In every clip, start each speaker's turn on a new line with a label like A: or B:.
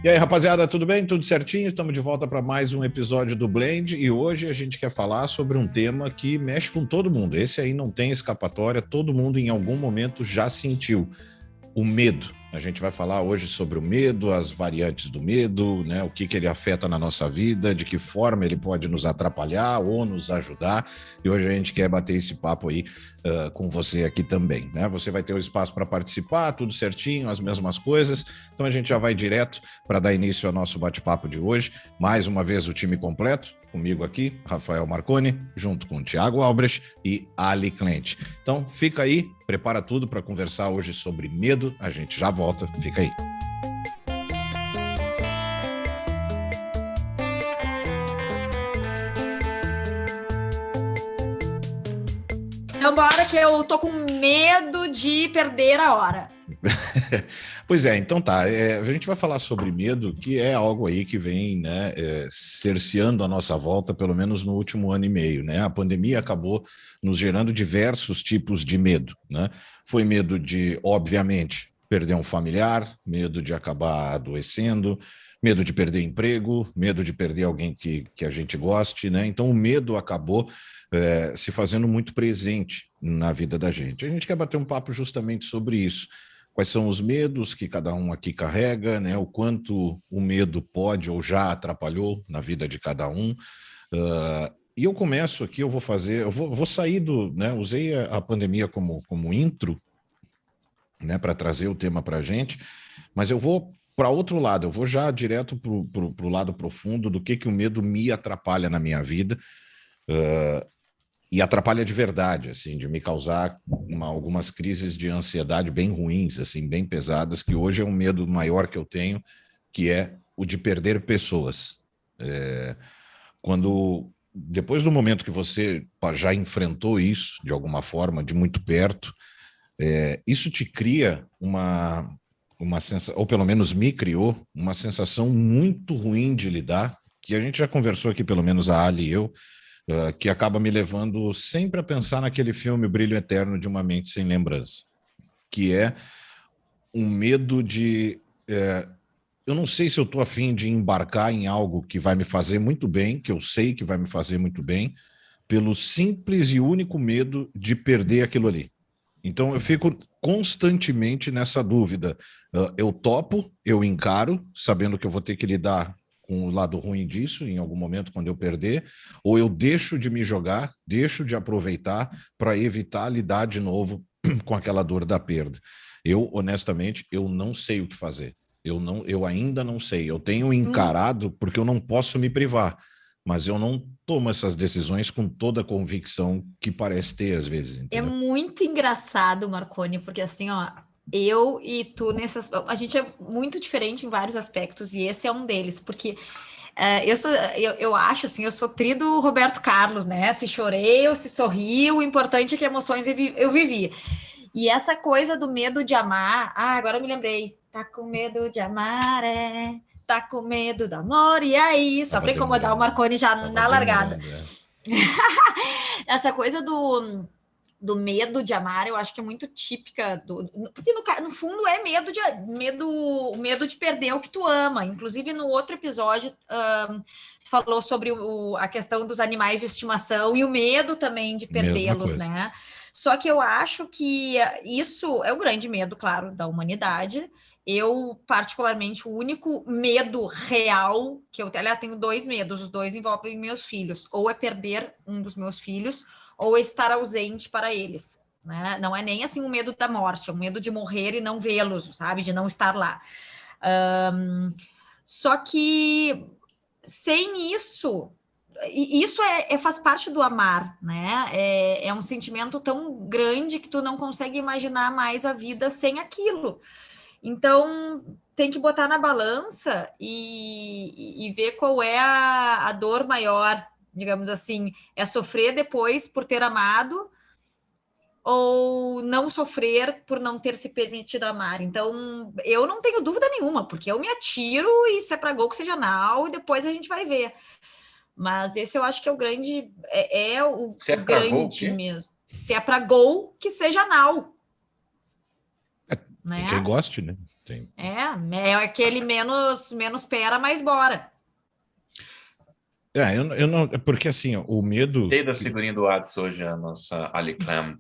A: E aí, rapaziada, tudo bem? Tudo certinho? Estamos de volta para mais um episódio do Blend e hoje a gente quer falar sobre um tema que mexe com todo mundo. Esse aí não tem escapatória, todo mundo em algum momento já sentiu. O medo. A gente vai falar hoje sobre o medo, as variantes do medo, né? O que ele afeta na nossa vida, de que forma ele pode nos atrapalhar ou nos ajudar. E hoje a gente quer bater esse papo aí com você aqui também, né? Você vai ter o espaço para participar, tudo certinho, as mesmas coisas. Então a gente já vai direto para dar início ao nosso bate-papo de hoje. Mais uma vez o time completo, comigo aqui, Rafael Marconi, junto com o Thiago Albrecht e Ali Clemente. Então fica aí, prepara tudo para conversar hoje sobre medo. A gente já volta, fica aí.
B: Então bora que eu tô com medo de perder a hora.
A: Pois é, então tá. A gente vai falar sobre medo, que é algo aí que vem, né, cerceando a nossa volta, pelo menos no último ano e meio, né? A pandemia acabou nos gerando diversos tipos de medo, né? Foi medo de, obviamente, perder um familiar, medo de acabar adoecendo, medo de perder emprego, medo de perder alguém que a gente goste, né? Então o medo acabou se fazendo muito presente na vida da gente. A gente quer bater um papo justamente sobre isso. Quais são os medos que cada um aqui carrega, né? O quanto o medo pode ou já atrapalhou na vida de cada um. E eu começo aqui, eu vou sair do, né? Usei a pandemia como intro, né? Para trazer o tema para a gente, mas eu vou para outro lado, eu vou já direto para o lado profundo do que o medo me atrapalha na minha vida. E atrapalha de verdade, assim, de me causar algumas crises de ansiedade bem ruins, assim, bem pesadas, que hoje é um medo maior que eu tenho, que é o de perder pessoas. Depois do momento que você já enfrentou isso, de alguma forma, de muito perto, isso te cria uma sensação, ou pelo menos me criou, uma sensação muito ruim de lidar, que a gente já conversou aqui, pelo menos a Ali e eu, que acaba me levando sempre a pensar naquele filme O Brilho Eterno de uma Mente Sem Lembrança, que é um medo de... eu não sei se eu estou afim de embarcar em algo que vai me fazer muito bem, que eu sei que vai me fazer muito bem, pelo simples e único medo de perder aquilo ali. Então eu fico constantemente nessa dúvida. Eu topo, eu encaro, sabendo que eu vou ter que lidar com o lado ruim disso em algum momento quando eu perder, ou eu deixo de me jogar, deixo de aproveitar para evitar lidar de novo com aquela dor da perda. Eu, honestamente, eu não sei o que fazer. Eu ainda não sei. Eu tenho encarado porque eu não posso me privar, mas eu não tomo essas decisões com toda a convicção que parece ter às vezes,
B: É
A: entendeu?
B: muito engraçado, Marconi, porque assim, ó, eu e tu a gente é muito diferente em vários aspectos e esse é um deles, porque eu acho assim, eu sou tri do Roberto Carlos, né? Se chorei ou se sorri, o importante é que emoções eu vivi. E essa coisa do medo de amar, agora eu me lembrei, tá com medo de amar, tá com medo do amor, e aí, só
A: Tava
B: para incomodar o
A: demorando.
B: Marconi já
A: Tava
B: na largada.
A: demorando, é.
B: Essa coisa do medo de amar, eu acho que é muito típica porque no fundo é medo de perder o que tu ama. Inclusive no outro episódio tu falou sobre a questão dos animais de estimação e o medo também de
A: Mesma
B: perdê-los,
A: coisa.
B: né? Só que eu acho que isso é o grande medo, claro, da humanidade. Eu, particularmente, o único medo real que eu tenho dois medos, os dois envolvem meus filhos, ou é perder um dos meus filhos, ou estar ausente para eles, né? Não é nem assim o medo da morte, é o medo de morrer e não vê-los, sabe? De não estar lá. Só que sem isso, isso faz parte do amar, né? É um sentimento tão grande que tu não consegue imaginar mais a vida sem aquilo. Então, tem que botar na balança e ver qual é a dor maior, digamos assim, é sofrer depois por ter amado ou não sofrer por não ter se permitido amar. Então, eu não tenho dúvida nenhuma, porque eu me atiro e se é para gol que seja nau e depois a gente vai ver. Mas esse eu acho que é o grande,
C: Se é
B: o
C: pra gol, o
B: grande
C: quê?
B: mesmo. Se é para gol, que seja nau,
A: Tem quem
B: né?
A: goste, né? Tem.
B: É aquele menos pera, mais bora.
A: Eu não, porque assim, o medo,
C: Gostei da figurinha do Whats hoje, a nossa Ali Clement.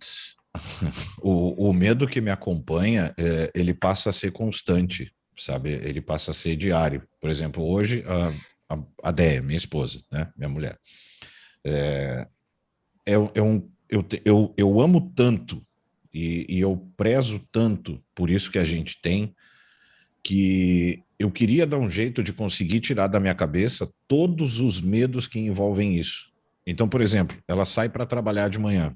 A: o medo que me acompanha, ele passa a ser constante, sabe? Ele passa a ser diário. Por exemplo, hoje, a Déia, minha esposa, né? Minha mulher, eu amo tanto e eu prezo tanto por isso que a gente tem, que eu queria dar um jeito de conseguir tirar da minha cabeça todos os medos que envolvem isso. Então, por exemplo, ela sai para trabalhar de manhã.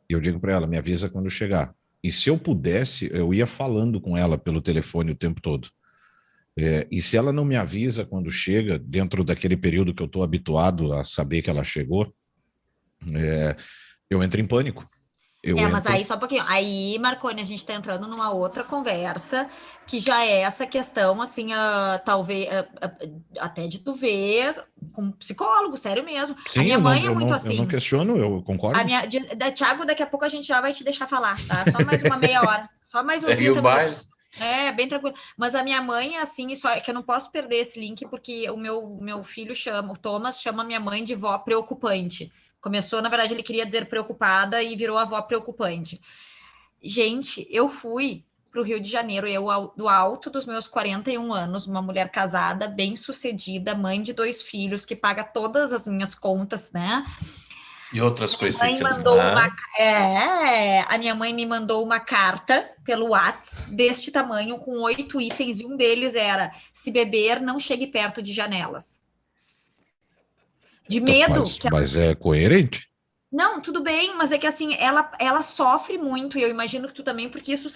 A: E eu digo para ela, me avisa quando chegar. E se eu pudesse, eu ia falando com ela pelo telefone o tempo todo. E se ela não me avisa quando chega, dentro daquele período que eu estou habituado a saber que ela chegou, eu entro em pânico.
B: Mas aí só um pouquinho. Aí, Marconi, a gente tá entrando numa outra conversa, que já é essa questão, assim, talvez, até de tu ver com um psicólogo, sério mesmo.
A: Sim,
B: a minha mãe é muito
A: eu
B: assim.
A: não questiono, eu concordo.
B: Thiago, daqui a pouco a gente já vai te deixar falar, tá? Só mais uma meia hora. Só mais uns 30 minutos. Bem tranquilo. Mas a minha mãe é assim, só que eu não posso perder esse link, porque o meu filho o Thomas chama minha mãe de vó preocupante. Começou, na verdade, ele queria dizer preocupada e virou avó preocupante. Gente, eu fui para o Rio de Janeiro, do alto dos meus 41 anos, uma mulher casada, bem-sucedida, mãe de 2 filhos, que paga todas as minhas contas, né?
C: E outras coisitas
B: a minha mãe me mandou uma carta pelo WhatsApp deste tamanho, com 8 itens, e um deles era: se beber, não chegue perto de janelas. De medo.
A: Mas é coerente?
B: Não, tudo bem, mas é que assim, ela sofre muito, e eu imagino que tu também, porque isso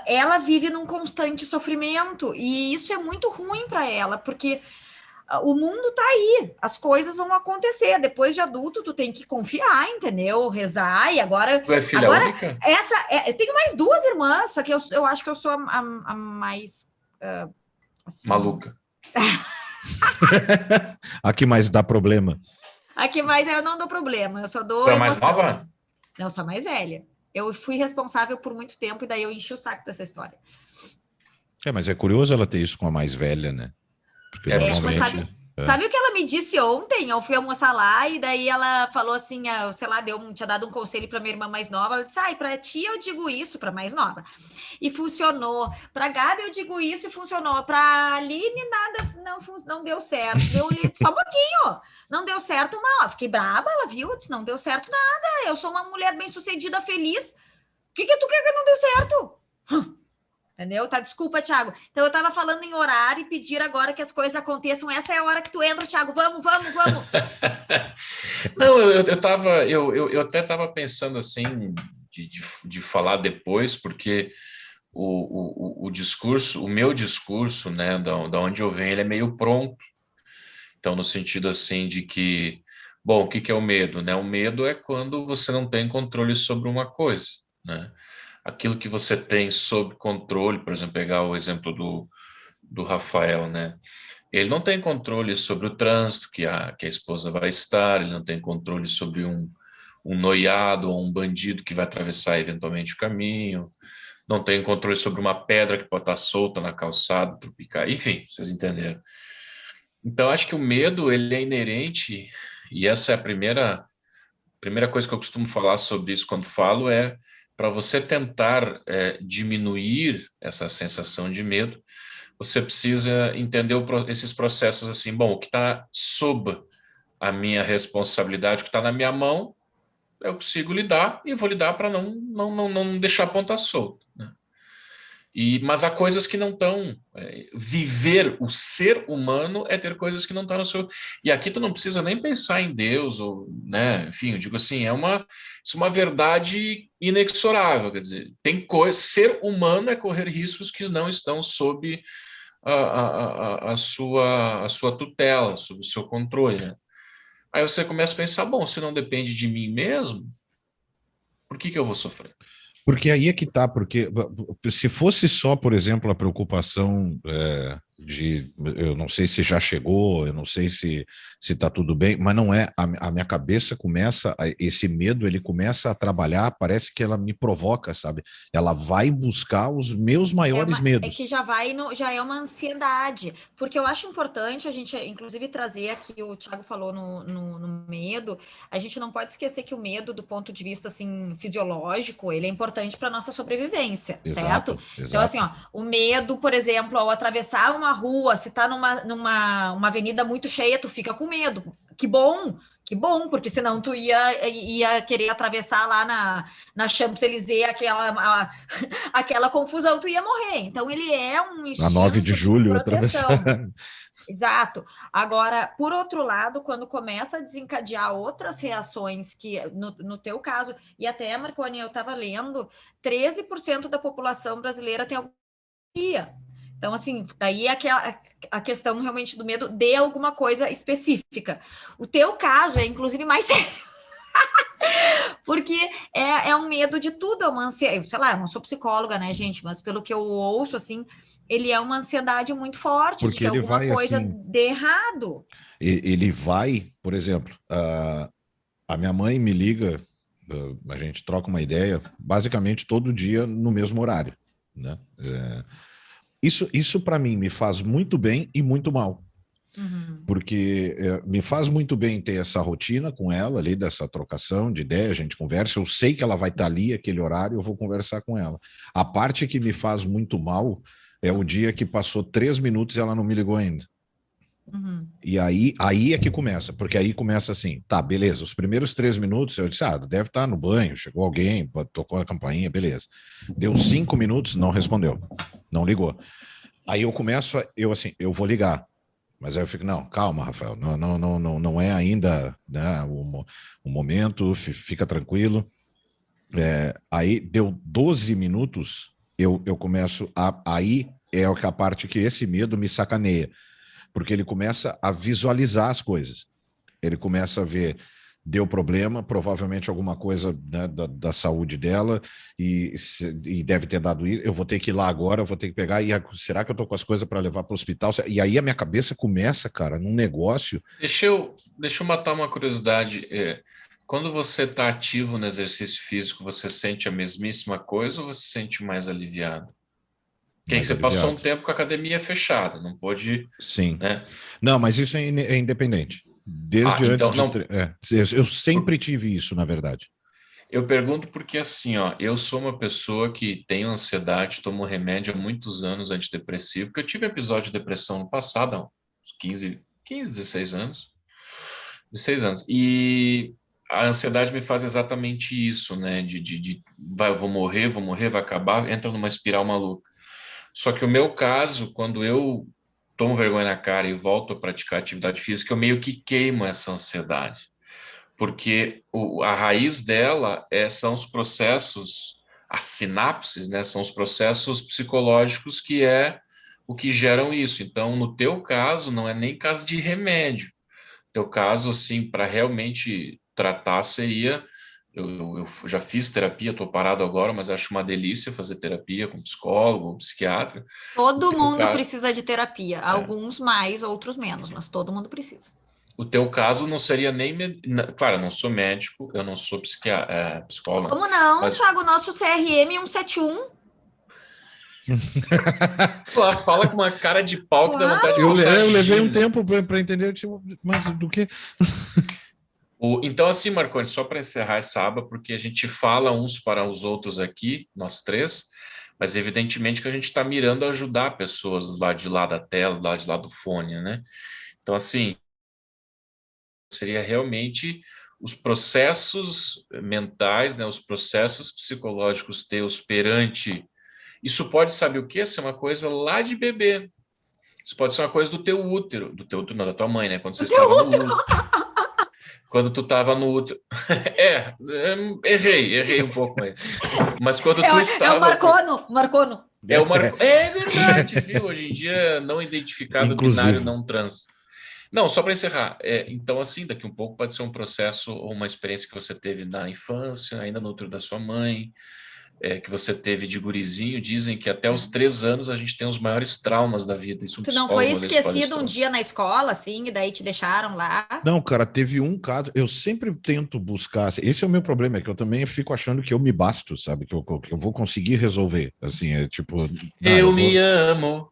B: ela vive num constante sofrimento, e isso é muito ruim para ela, porque o mundo tá aí, as coisas vão acontecer. Depois de adulto, tu tem que confiar, entendeu? Rezar, e agora.
C: Tu é filha única?
B: Eu tenho mais 2 irmãs, só que eu acho que eu sou a mais.
C: Assim... maluca.
A: A que mais dá problema?
B: A que mais eu não dou problema, eu só dou.
C: Tu é mais nova?
B: Não, eu sou a mais velha. Eu fui responsável por muito tempo, e daí eu enchi o saco dessa história.
A: Mas é curioso ela ter isso com a mais velha, né? Porque normalmente...
B: Sabe o que ela me disse ontem? Eu fui almoçar lá, e daí ela falou assim, sei lá, tinha dado um conselho para minha irmã mais nova. Ela disse: para ti eu digo isso, para mais nova. E funcionou. Para Gabi eu digo isso e funcionou. Para Aline nada, não deu certo. Eu olhei só um pouquinho. Não deu certo, não. Fiquei braba, ela viu, disse: não deu certo nada. Eu sou uma mulher bem-sucedida, feliz. O que tu quer que não deu certo? Entendeu? Tá, desculpa, Thiago. Então eu tava falando em orar e pedir agora que as coisas aconteçam. Essa é a hora que tu entra, Thiago. Vamos.
C: Não, eu até tava pensando assim de falar depois, porque o discurso, o meu discurso, né, da onde eu venho, ele é meio pronto. Então, no sentido assim de que, bom, o que é o medo, né? O medo é quando você não tem controle sobre uma coisa, né? Aquilo que você tem sob controle, por exemplo, pegar o exemplo do Rafael, né? Ele não tem controle sobre o trânsito que a esposa vai estar, ele não tem controle sobre um noiado ou um bandido que vai atravessar eventualmente o caminho, não tem controle sobre uma pedra que pode estar solta na calçada, tropical, enfim, vocês entenderam. Então, acho que o medo, ele é inerente, e essa é a primeira coisa que eu costumo falar sobre isso quando falo, é para você tentar diminuir essa sensação de medo, você precisa entender esses processos assim, bom, o que está sob a minha responsabilidade, o que está na minha mão, eu consigo lidar, e eu vou lidar para não deixar a ponta solta, né? Mas há coisas que não estão. Viver o ser humano é ter coisas que não estão no seu. E aqui tu não precisa nem pensar em Deus, ou, né? Enfim, eu digo assim, isso é uma verdade inexorável. Quer dizer, tem coisa. Ser humano é correr riscos que não estão sob a sua tutela, sob o seu controle, né? Aí você começa a pensar, bom, se não depende de mim mesmo, por que eu vou sofrer?
A: Porque aí é que tá, porque se fosse só, por exemplo, a preocupação eu não sei se já chegou, eu não sei se está tudo bem, mas não é, a minha cabeça começa, esse medo, ele começa a trabalhar, parece que ela me provoca, sabe? Ela vai buscar os meus maiores
B: É
A: medos.
B: que já vai já é uma ansiedade, porque eu acho importante a gente, inclusive, trazer aqui, o Thiago falou no medo, a gente não pode esquecer que o medo, do ponto de vista assim, fisiológico, ele é importante para nossa sobrevivência, certo?
A: Exato,
B: Então, assim,
A: exato.
B: ó, o medo, por exemplo, ao atravessar uma rua, se tá numa avenida muito cheia, tu fica com medo. Que bom, porque senão tu ia querer atravessar lá na Champs-Élysées aquela confusão, tu ia morrer. Então, ele é um
A: A 9 de
B: instinto de
A: julho,
B: proteção.
A: atravessar.
B: Exato. Agora, por outro lado, quando começa a desencadear outras reações, que no teu caso, e até, Marconi, eu estava lendo, 13% da população brasileira tem alguma fobia. Então, assim, daí é a questão realmente do medo de alguma coisa específica. O teu caso é, inclusive, mais sério. Porque é um medo de tudo, é uma ansiedade, sei lá, eu não sou psicóloga, né, gente, mas pelo que eu ouço, assim, ele é uma ansiedade muito forte de
A: Porque
B: que
A: ele
B: alguma
A: vai
B: coisa
A: assim,
B: dê errado.
A: ele vai, por exemplo, a minha mãe me liga, a gente troca uma ideia, basicamente todo dia no mesmo horário, né? Isso para mim me faz muito bem e muito mal,
B: Uhum.
A: porque me faz muito bem ter essa rotina com ela ali, dessa trocação de ideia, a gente conversa, eu sei que ela vai estar ali, aquele horário, eu vou conversar com ela. A parte que me faz muito mal é o dia que passou 3 minutos e ela não me ligou ainda.
B: Uhum.
A: E aí é que começa, porque aí começa assim, tá, beleza, os primeiros 3 minutos eu disse, deve estar no banho, chegou alguém, tocou a campainha, beleza. Deu 5 minutos, não respondeu, não ligou. Aí eu começo, eu assim, eu vou ligar, mas aí eu fico, não, calma, Rafael, não é ainda, né, o momento, fica tranquilo. Aí deu 12 minutos, eu começo aí é a parte que esse medo me sacaneia, porque ele começa a visualizar as coisas. Ele começa a ver, deu problema, provavelmente alguma coisa, né, da saúde dela, e deve ter dado isso. Eu vou ter que ir lá agora, eu vou ter que pegar. Será que eu tô com as coisas para levar para o hospital? E aí a minha cabeça começa, cara, num negócio.
C: Deixa eu matar uma curiosidade. Quando você está ativo no exercício físico, você sente a mesmíssima coisa ou você se sente mais aliviado? Porque aí
A: Mais
C: você passou um
A: aliviado.
C: tempo com a academia fechada, não pôde,
A: Sim.
C: né?
A: Não, mas isso é independente.
C: Ah,
A: Desde antes
C: então,
A: de.
C: não.
A: Eu sempre tive isso, na verdade.
C: Eu pergunto porque assim, ó, eu sou uma pessoa que tem ansiedade, tomo remédio há muitos anos antidepressivo, porque eu tive episódio de depressão no passado, há uns 15, 16 anos. 16 anos. E a ansiedade me faz exatamente isso, né? Vai, eu vou morrer, vai acabar, entra numa espiral maluca. Só que o meu caso, quando eu tomo vergonha na cara e volto a praticar atividade física, eu meio que queimo essa ansiedade. Porque a raiz dela são os processos, as sinapses, né? São os processos psicológicos que é o que geram isso. Então, no teu caso, não é nem caso de remédio teu caso, assim, para realmente tratar, seria. Eu já fiz terapia, estou parado agora, mas acho uma delícia fazer terapia com psicólogo, psiquiatra. O
B: Todo
C: teu
B: mundo
C: caso,
B: precisa de terapia,
C: é,
B: alguns mais, outros menos, mas todo mundo precisa.
C: o teu caso não seria nem. Claro, eu não sou médico, eu não sou psicólogo, não,
B: Como não,
C: mas
B: Thiago? Nosso CRM 171?
C: fala com uma cara de pau que dá vontade de
B: Claro!
C: colocar
A: Eu levei um
C: Gina.
A: tempo para entender, eu disse, mas do que?
C: Então, assim, Marconi, só para encerrar essa aba, porque a gente fala uns para os outros aqui, nós três, mas evidentemente que a gente está mirando a ajudar pessoas do lado de lá da tela, do lado de lá do fone, né? Então, assim, seria realmente os processos mentais, né, os processos psicológicos teus perante. Isso pode, sabe o quê? Ser uma coisa lá de bebê. Isso pode ser uma coisa do teu útero, não, da tua mãe, né? Quando você
B: O teu
C: estava no
B: útero.
C: útero. Quando tu estava no útero. Errei um pouco aí. Mas quando tu
B: É o
C: estavas.
B: Marcono.
C: É o Marco. É verdade, viu? Hoje em dia, não identificado binário
A: Inclusivo.
C: não trans. Não, só para encerrar. Então, assim, daqui um pouco pode ser um processo ou uma experiência que você teve na infância, ainda no útero da sua mãe. que você teve de gurizinho, dizem que até os 3 anos a gente tem os maiores traumas da vida. Isso um
B: Tu não foi
C: psicólogo uma vez
B: esquecido um
C: palestrou.
B: dia na escola, assim, e daí te deixaram lá?
A: Não, cara, teve um caso, eu sempre tento buscar, esse é o meu problema, é que eu também fico achando que eu me basto, sabe, que eu vou conseguir resolver, assim, é tipo, não,
C: Eu
A: eu vou,
C: me amo.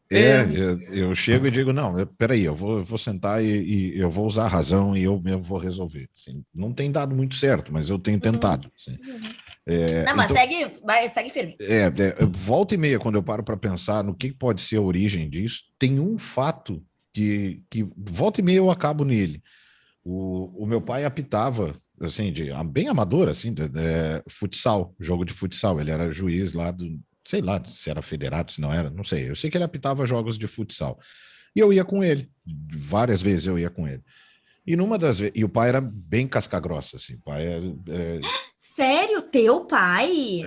A: eu chego e digo, não, peraí, eu vou sentar e eu vou usar a razão e eu mesmo vou resolver, assim, não tem dado muito certo, mas eu tenho tentado, assim.
B: Não, mas
A: Então,
B: segue firme.
A: volta e meia, quando eu paro para pensar no que pode ser a origem disso, tem um fato que volta e meia eu acabo nele. O meu pai apitava, assim, bem amador, assim, futsal, jogo de futsal. Ele era juiz lá do, sei lá, se era federado, se não era, não sei. Eu sei que ele apitava jogos de futsal. E eu ia com ele, várias vezes eu ia com ele. E numa das vezes, e o pai era bem casca-grossa, assim, o pai
B: Sério, teu pai?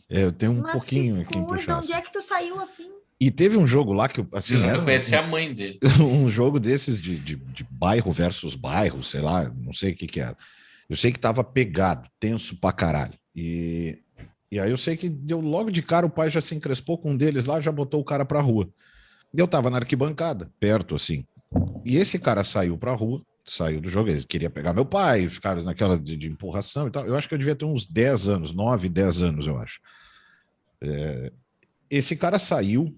A: eu tenho um
B: Mas que
A: pouquinho quem
B: coisa,
A: puxar,
B: onde
A: assim.
B: é que tu saiu assim?
A: E teve um jogo lá que, assim,
C: Precisa
A: era
C: conhecer a mãe dele.
A: um jogo desses de bairro versus bairro, sei lá, não sei o que era. Eu sei que tava pegado, tenso pra caralho. E aí eu sei que deu logo de cara, o pai já se encrespou com um deles lá, já botou o cara pra rua. E eu tava na arquibancada, perto, assim. E esse cara saiu pra rua, saiu do jogo, ele queria pegar meu pai, ficaram naquela de empurração e tal. Eu acho que eu devia ter uns 10 anos, 9, 10 anos, eu acho. Esse cara saiu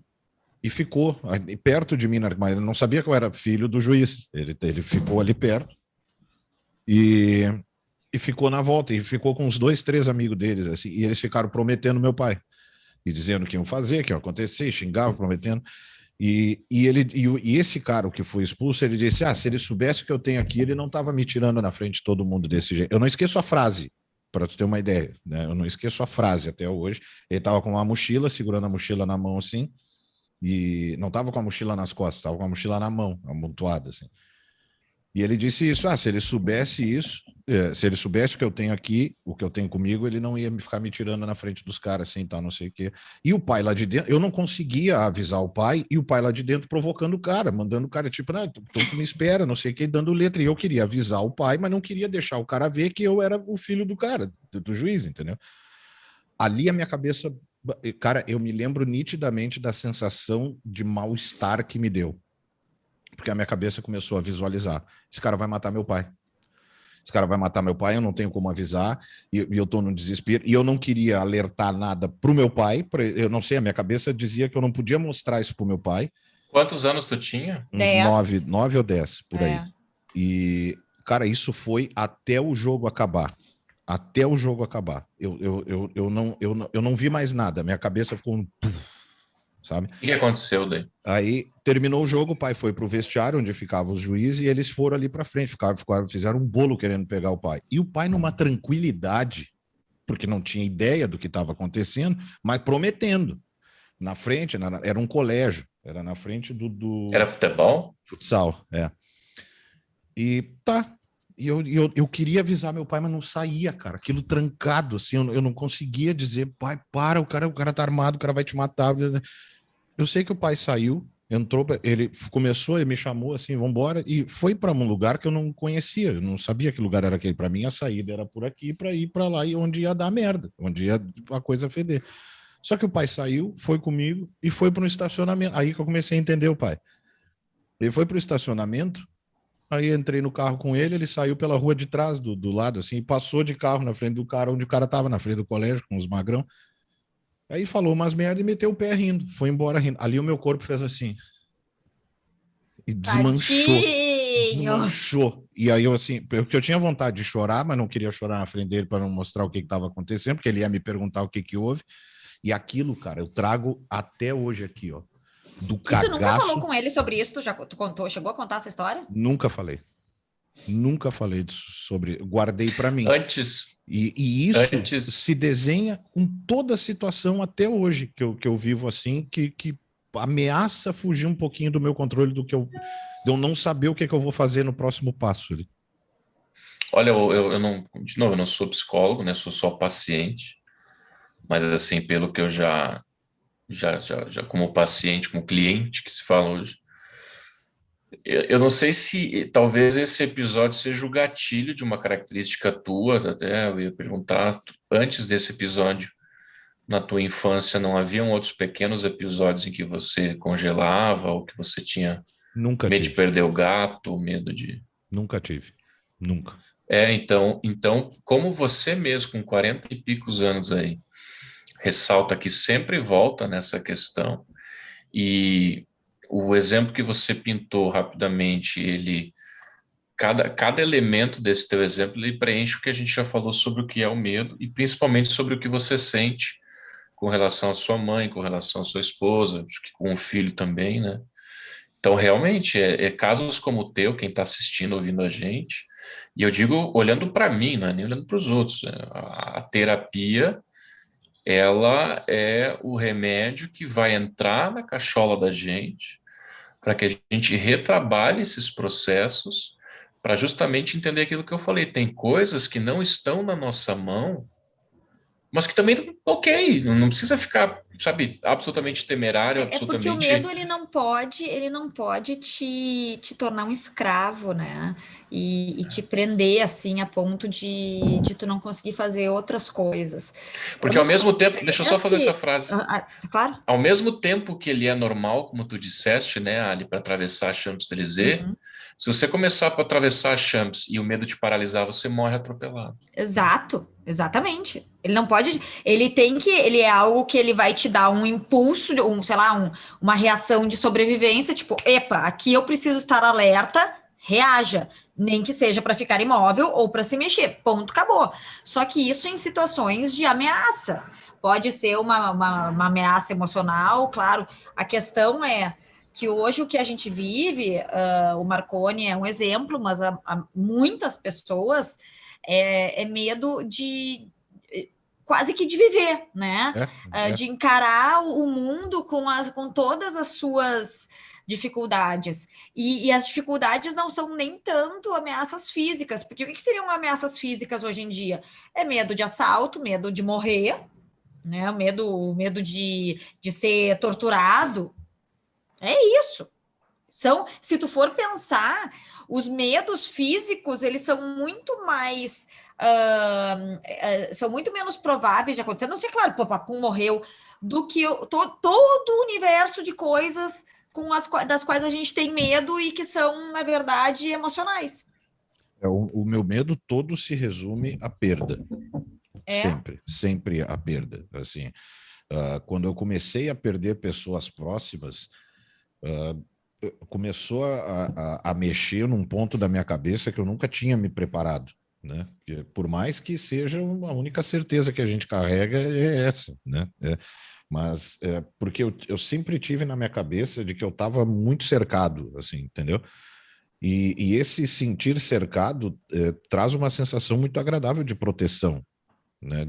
A: e ficou ali perto de mim, mas ele não sabia que eu era filho do juiz. Ele ficou ali perto e, e ficou na volta, e ficou com uns 2, 3 amigos deles, assim, e eles ficaram prometendo meu pai, e dizendo que iam fazer, que ia acontecer, e xingavam, prometendo. E esse cara, o que foi expulso, ele disse: se ele soubesse o que eu tenho aqui, ele não estava me tirando na frente de todo mundo desse jeito. Eu não esqueço a frase, para tu ter uma ideia, né? Eu não esqueço a frase até hoje. Ele estava com uma mochila, segurando a mochila na mão assim, e não estava com a mochila nas costas, estava com a mochila na mão, amontoada assim. E ele disse isso: se ele soubesse isso, se ele soubesse o que eu tenho aqui, o que eu tenho comigo, ele não ia ficar me tirando na frente dos caras assim, tal, não sei o quê. E o pai lá de dentro, eu não conseguia avisar o pai, e o pai lá de dentro provocando o cara, mandando o cara tipo, não, então tu me espera, não sei o quê, dando letra. E eu queria avisar o pai, mas não queria deixar o cara ver que eu era o filho do cara, do juiz, entendeu? Ali a minha cabeça, cara, eu me lembro nitidamente da sensação de mal-estar que me deu. Porque a minha cabeça começou a visualizar: esse cara vai matar meu pai. Esse cara vai matar meu pai, eu não tenho como avisar, e eu tô no desespero, e eu não queria alertar nada pro meu pai, eu não sei, a minha cabeça dizia que eu não podia mostrar isso pro meu pai.
C: Quantos anos tu tinha?
A: Uns
B: 10.
A: 9 ou 10, por aí.
B: É.
A: E, cara, isso foi até o jogo acabar. Até o jogo acabar. Eu não vi mais nada. Minha cabeça ficou um... sabe?
C: O que aconteceu daí?
A: Aí terminou o jogo, o pai foi pro vestiário onde ficavam os juízes e eles foram ali para frente, fizeram um bolo querendo pegar o pai. E o pai numa tranquilidade, porque não tinha ideia do que estava acontecendo, mas prometendo. Na frente, era um colégio, era na frente do
C: Era futebol?
A: futsal, E tá. E eu queria avisar meu pai, mas não saía, cara. Aquilo trancado, assim, eu não conseguia dizer: pai, para, o cara tá armado, o cara vai te matar. Eu sei que o pai saiu, entrou, ele começou, ele me chamou assim, vamos embora, e foi para um lugar que eu não conhecia, eu não sabia que lugar era aquele. Para mim, a saída era por aqui para ir para lá, e onde ia dar merda, onde ia a coisa feder. Só que o pai saiu, foi comigo e foi para um estacionamento. Aí que eu comecei a entender o pai. Ele foi para o estacionamento, aí entrei no carro com ele, ele saiu pela rua de trás, do lado, assim, e passou de carro na frente do cara, onde o cara estava, na frente do colégio, com os magrão. Aí falou umas merda e meteu o pé rindo, foi embora rindo. Ali o meu corpo fez assim e desmanchou.
B: Tadinho!
A: Desmanchou. E aí eu assim, porque eu tinha vontade de chorar, mas não queria chorar na frente dele para não mostrar o que estava acontecendo, porque ele ia me perguntar o que houve. E aquilo, cara, eu trago até hoje aqui, ó, do
B: E tu nunca falou
A: cagaço.
B: com ele sobre isso? Tu contou, chegou a contar essa história?
A: Nunca falei. Nunca falei sobre, guardei para mim.
C: Antes,
A: E isso
C: antes,
A: se desenha com toda a situação até hoje que eu vivo assim, que ameaça fugir um pouquinho do meu controle, de eu não saber o que eu vou fazer no próximo passo.
C: olha, eu não, de novo, eu não sou psicólogo, né? Sou só paciente, mas assim, pelo que eu já como paciente, como cliente que se fala hoje, eu não sei se talvez esse episódio seja o gatilho de uma característica tua, até eu ia perguntar antes desse episódio. na tua infância não haviam outros pequenos episódios em que você congelava ou que você tinha
A: Nunca
C: medo de
A: tive.
C: perder o gato, medo de...
A: Nunca tive. Nunca.
C: Então, como você mesmo, com 40 e picos anos aí, ressalta que sempre volta nessa questão, e o exemplo que você pintou rapidamente, cada elemento desse teu exemplo, ele preenche o que a gente já falou sobre o que é o medo, e principalmente sobre o que você sente com relação à sua mãe, com relação à sua esposa, acho que com o filho também, né? Então, realmente, casos como o teu, quem está assistindo, ouvindo a gente, e eu digo olhando para mim, não é nem olhando para os outros. A terapia, ela é o remédio que vai entrar na cachola da gente para que a gente retrabalhe esses processos para justamente entender aquilo que eu falei. Tem coisas que não estão na nossa mão, mas que também, ok, não precisa ficar, sabe, absolutamente temerário,
B: É porque o medo
C: absolutamente...
B: ele não pode te tornar um escravo, né? E te prender assim a ponto de tu não conseguir fazer outras coisas.
C: Porque ao
B: Vamos,
C: mesmo tempo, deixa eu só fazer essa
B: assim,
C: frase.
B: claro.
C: Ao mesmo tempo que ele é normal, como tu disseste, né, Ali, para atravessar a Champs-Élysées,
B: Uhum.
C: se você começar para atravessar a Champs e o medo te paralisar, você morre atropelado.
B: Exato, exatamente. Ele não pode, ele é algo que ele vai te dar um impulso, sei lá, uma reação de sobrevivência, tipo, epa, aqui eu preciso estar alerta, reaja, nem que seja para ficar imóvel ou para se mexer, ponto, acabou. Só que isso em situações de ameaça. Pode ser uma ameaça emocional, claro. A questão é que hoje o que a gente vive, o Marconi é um exemplo, mas muitas pessoas é medo de quase que de viver, né? De encarar o mundo com todas as suas dificuldades. E as dificuldades não são nem tanto ameaças físicas, porque o que seriam ameaças físicas hoje em dia? É medo de assalto, medo de morrer, né? O medo de ser torturado. É isso. Se tu for pensar, os medos físicos, eles são muito mais, são muito menos prováveis de acontecer, não sei, claro, o Papum morreu, do que todo o universo de coisas das quais a gente tem medo e que são, na verdade, emocionais.
A: O meu medo todo se resume à perda.
B: É.
A: Sempre a perda. Assim, quando eu comecei a perder pessoas próximas, começou a mexer num ponto da minha cabeça que eu nunca tinha me preparado, né? Por mais que seja a única certeza que a gente carrega é essa, né? Mas porque eu sempre tive na minha cabeça de que eu estava muito cercado, assim, entendeu? E esse sentir cercado traz uma sensação muito agradável de proteção, né?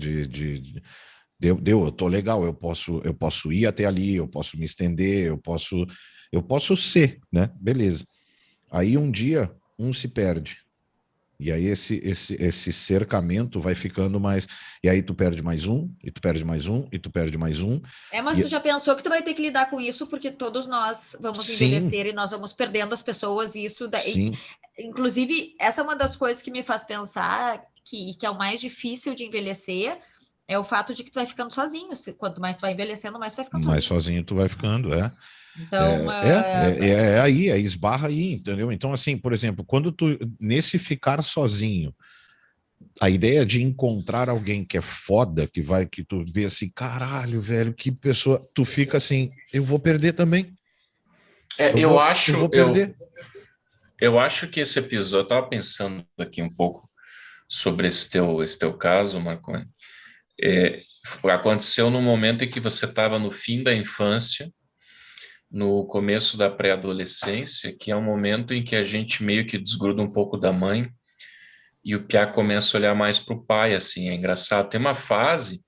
A: Eu tô legal, eu posso ir até ali, eu posso me estender, eu posso ser, né? Beleza. Aí um dia um se perde. E aí esse cercamento vai ficando mais. E aí tu perde mais um, e tu perde mais um, e tu perde mais um.
B: Mas tu já pensou que tu vai ter que lidar com isso, porque todos nós vamos
A: Sim,
B: envelhecer e nós vamos perdendo as pessoas, e isso daí.
A: sim.
B: Inclusive, essa é uma das coisas que me faz pensar que é o mais difícil de envelhecer, é o fato de que tu vai ficando sozinho. Quanto mais tu vai envelhecendo, mais tu vai ficando
A: Mais
B: sozinho.
A: sozinho tu vai ficando,
B: Então,
A: aí, esbarra aí, entendeu? Então, assim, por exemplo, quando tu, nesse ficar sozinho, a ideia de encontrar alguém que é foda, que tu vê assim, caralho, velho, que pessoa, tu fica assim, eu vou perder também. Eu vou perder.
C: Eu acho que esse episódio, eu estava pensando aqui um pouco sobre esse teu caso, Marconi. Aconteceu no momento em que você estava no fim da infância, no começo da pré-adolescência, que é um momento em que a gente meio que desgruda um pouco da mãe e o piá começa a olhar mais para o pai, assim, é engraçado. Tem uma fase,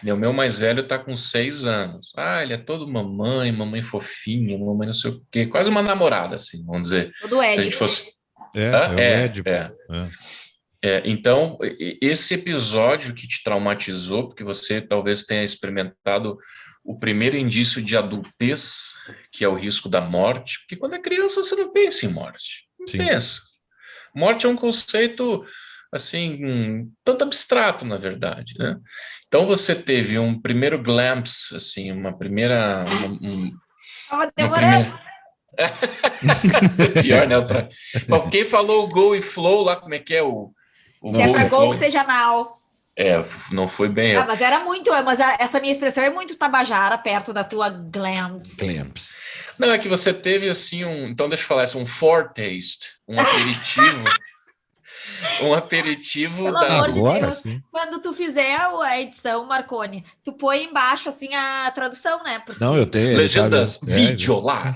C: que o meu mais velho está com 6 anos. Ele é todo mamãe fofinha, mamãe não sei o quê, quase uma namorada, assim, vamos dizer.
B: todo
C: Se a gente
B: Édipo.
C: fosse...
A: É o Édipo.
C: Então, esse episódio que te traumatizou, porque você talvez tenha experimentado o primeiro indício de adultez, que é o risco da morte, porque quando é criança você não pensa em morte, não
A: Sim.
C: pensa. Morte é um conceito assim, tanto abstrato, na verdade, né? Então você teve um primeiro glimpse, assim, uma primeira,
B: Tava
C: uma
B: demorando.
C: primeira. Isso é pior, né? Bom, quem falou o go e flow lá, como é que é o
B: Se é
A: Não,
C: go
B: pra
C: e
B: gol, que
C: flow?
B: seja now.
C: É, não foi bem
B: Ah,
C: eu.
B: mas era muito, essa minha expressão é muito tabajara perto da tua glams.
A: Clamps.
C: Não, é que você teve assim então deixa eu falar assim, um foretaste, um aperitivo
B: Pelo
C: da
B: amor de
A: Agora
B: Deus,
A: sim.
B: quando tu fizer a edição, Marconi, tu põe embaixo assim a tradução, né?
A: Não, eu
B: Porque
A: tenho, ele tá.
C: Legendas
A: É,
C: vídeo lá.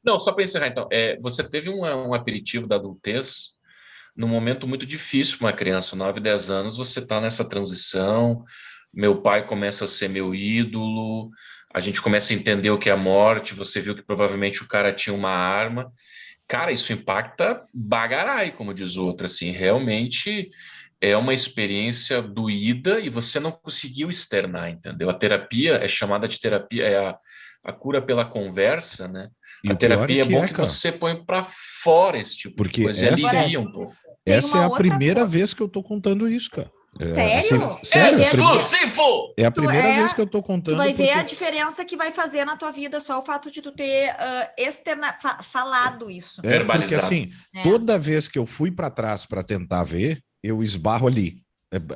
C: Não, só para encerrar então, você teve um aperitivo da adultez num momento muito difícil para uma criança, 9, 10 anos, você está nessa transição, meu pai começa a ser meu ídolo, a gente começa a entender o que é a morte, você viu que provavelmente o cara tinha uma arma. Cara, isso impacta bagarai, como diz o outro, assim, realmente é uma experiência doída e você não conseguiu externar, entendeu? A terapia é chamada de terapia, a cura pela conversa, né?
A: e
C: A
A: o pior é
C: terapia é
A: que
C: bom
A: é,
C: que
A: cara,
C: você põe para fora esse tipo de
A: porque
C: coisa e
A: essa,
B: agora
C: alivia um pouco.
B: tem
A: essa é
B: uma
A: a
B: outra
A: primeira
B: coisa.
A: vez que eu tô contando isso, cara. É, assim,
B: Sério? Tu vai
A: sério,
B: ver,
C: Exclusivo!
A: é a
B: tu
A: primeira vez que
B: é,
A: eu tô
B: tu
A: contando
B: vai ver a
A: porque.
B: diferença que vai fazer na tua vida só o fato de tu ter falado isso.
A: É porque
C: Verbalizado.
A: assim,
B: É.
A: toda vez que eu fui para trás para tentar ver, eu esbarro ali.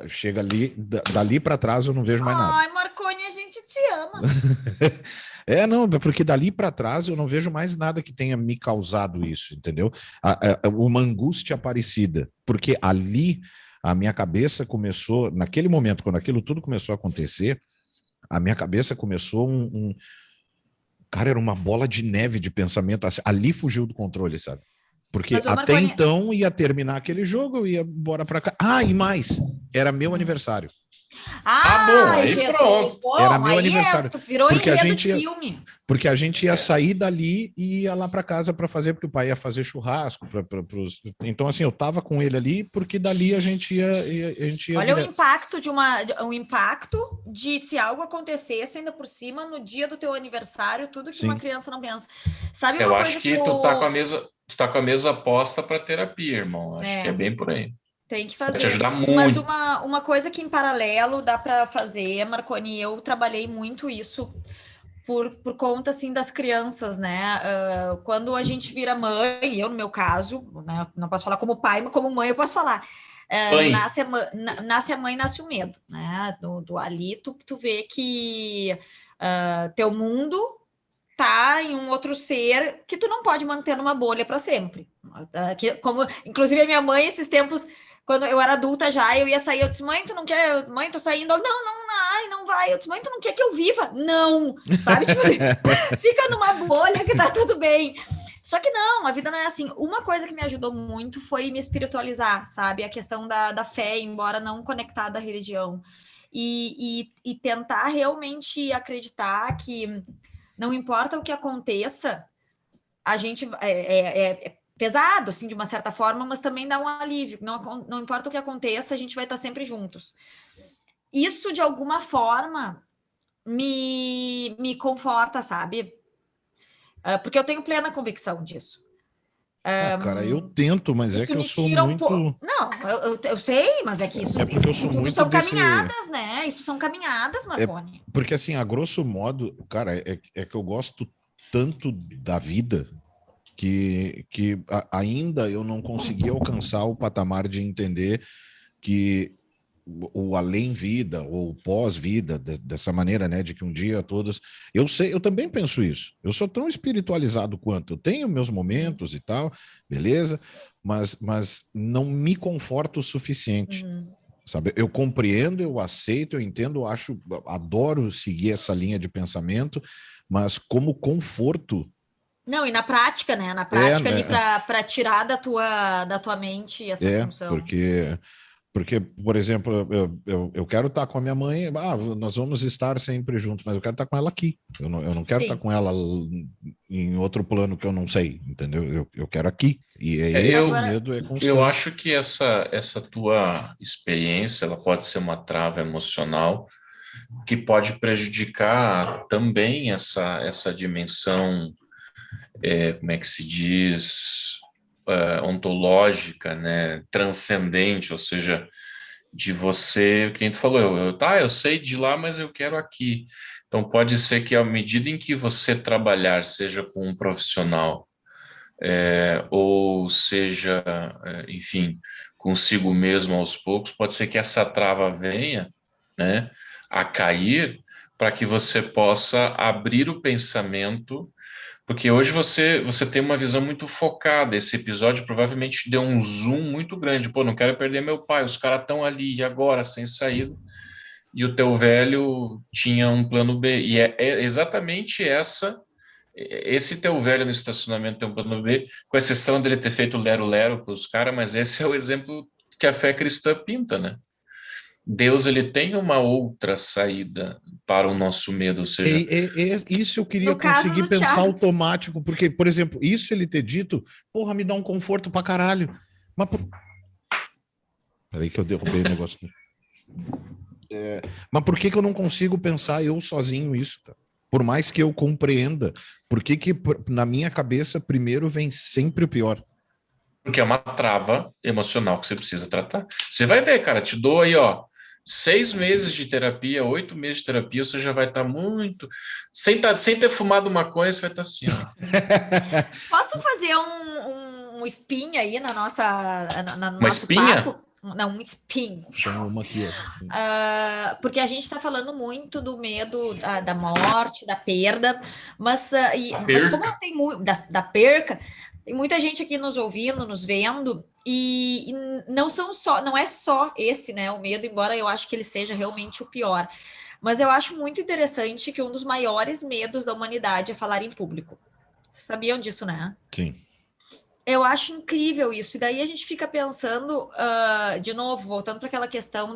A: Chega ali, dali para trás eu não vejo mais nada.
B: Ai, Marconi, a gente te ama.
A: Não, porque dali para trás eu não vejo mais nada que tenha me causado isso, entendeu? Uma angústia parecida, porque ali a minha cabeça começou, naquele momento, quando aquilo tudo começou a acontecer, a minha cabeça começou cara, era uma bola de neve de pensamento, assim, ali fugiu do controle, sabe? Porque
B: Mas o
A: até
B: Marconi,
A: então ia terminar aquele jogo, eu ia embora para cá. E mais, era meu aniversário.
C: Ah, bom,
B: ai,
C: aí
B: Jesus,
C: pronto.
A: Era
B: bom,
A: meu
B: aí
A: aniversário.
B: tu virou
A: Porque a
B: enredo de
A: gente ia,
B: filme.
A: porque a gente ia
C: É.
A: sair dali e ia lá para casa para fazer, porque o pai ia fazer churrasco. Então, assim, eu tava com ele ali, porque dali a gente ia
B: Olha o
A: direto.
B: impacto o impacto de se algo acontecesse ainda por cima no dia do teu aniversário, tudo que uma
A: Sim.
B: criança não pensa. Sabe
C: Eu
B: uma
C: acho
B: coisa que
C: que
B: eu
C: tu tá com a mesa aposta para terapia, irmão. Acho que é
B: é,
C: bem por aí.
B: tem que
C: Vai te
B: fazer.
C: ajudar
B: Mas
C: muito.
B: uma coisa que em paralelo dá para fazer, Marconi, eu trabalhei muito isso por conta assim das crianças, né? Quando a gente vira mãe, eu no meu caso, né, não posso falar como pai, mas como mãe eu posso falar.
C: Mãe,
B: Nasce a mãe, nasce o medo, né? Ali tu vê que teu mundo tá em um outro ser que tu não pode manter numa bolha para sempre. Como, inclusive, a minha mãe, esses tempos, quando eu era adulta já, eu ia sair, eu disse, mãe, tu não quer? Mãe, tô saindo. Ela, não, não, ai, não vai. Eu disse, mãe, tu não quer que eu viva? Não, sabe? Tipo assim, fica numa bolha que tá tudo bem. Só que não, a vida não é assim. Uma coisa que me ajudou muito foi me espiritualizar, sabe? A questão da fé, embora não conectada à religião. E tentar realmente acreditar que não importa o que aconteça, a gente é pesado, assim, de uma certa forma, mas também dá um alívio. Não importa o que aconteça, a gente vai estar sempre juntos. Isso, de alguma forma, me conforta, sabe? Porque eu tenho plena convicção disso.
A: Cara, eu tento, mas é
B: Isso
A: que eu
B: me
A: sou
B: tira um pouco.
A: muito.
B: Não, eu sei, mas é que
A: É porque eu sou
B: tudo
A: muito
B: são
A: desse.
B: caminhadas, né? Isso são caminhadas,
A: É
B: Marconi.
A: porque, assim, a grosso modo, cara, é que eu gosto tanto da vida que ainda eu não consegui alcançar o patamar de entender que o além-vida ou pós-vida, dessa maneira, né, de que um dia todos. Eu sei, eu também penso isso. Eu sou tão espiritualizado quanto. Eu tenho meus momentos e tal, beleza, mas não me conforto o suficiente.
B: Uhum.
A: Sabe, eu compreendo, eu aceito, eu entendo, eu acho, adoro seguir essa linha de pensamento, mas como conforto
B: Não, e na prática, né? Na
A: é,
B: prática ali
A: né,
B: para tirar da tua mente essa função.
A: porque, por exemplo, eu quero estar com a minha mãe, nós vamos estar sempre juntos, mas eu quero estar com ela aqui. Eu não quero estar
B: Sim.
A: com ela em outro plano que eu não sei, entendeu? Eu quero aqui. E é
C: É,
A: esse o
B: Agora,
A: medo, é
C: eu
A: constante.
C: acho que essa tua experiência, ela pode ser uma trava emocional que pode prejudicar também essa dimensão, como é que se diz? ontológica, né, transcendente, ou seja, de você, o que a gente falou, eu sei de lá, mas eu quero aqui. Então, pode ser que à medida em que você trabalhar, seja com um profissional, ou seja, enfim, consigo mesmo aos poucos, pode ser que essa trava venha, né, a cair, para que você possa abrir o pensamento, porque hoje você tem uma visão muito focada. Esse episódio provavelmente deu um zoom muito grande. Pô, não quero perder meu pai, os caras estão ali e agora, sem saída. E o teu velho tinha um plano B. E é exatamente esse teu velho no estacionamento tem um plano B, com exceção dele ter feito lero-lero para os caras, mas esse é o exemplo que a fé cristã pinta, né? Deus, ele tem uma outra saída para o nosso medo, ou seja...
A: Isso eu queria
B: No caso
A: conseguir
B: do
A: pensar
B: Thiago.
A: automático, porque, por exemplo, isso ele ter dito, porra, me dá um conforto pra caralho. Mas peraí que eu derrubei o negócio aqui. Mas por que eu não consigo pensar eu sozinho isso, cara? Por mais que eu compreenda, por que na minha cabeça primeiro vem sempre o pior?
C: Porque é uma trava emocional que você precisa tratar. Você vai ver, cara, te dou aí, ó, 6 meses de terapia, 8 meses de terapia, você já vai estar muito... Sem ter fumado maconha, você vai estar assim, ó.
B: Posso fazer um spin aí na nossa, no
C: Uma
B: nosso
C: espinha?
B: papo? Não, um spin.
A: Tem uma aqui, ó.
B: Porque a gente está falando muito do medo da morte, da perda, mas como
C: Perca.
B: tem muito da perca, tem muita gente aqui nos ouvindo, nos vendo, e não é só esse, né, o medo, embora eu acho que ele seja realmente o pior. Mas eu acho muito interessante que um dos maiores medos da humanidade é falar em público. Sabiam disso, né?
A: Sim.
B: Eu acho incrível isso. E daí a gente fica pensando, de novo, voltando para aquela questão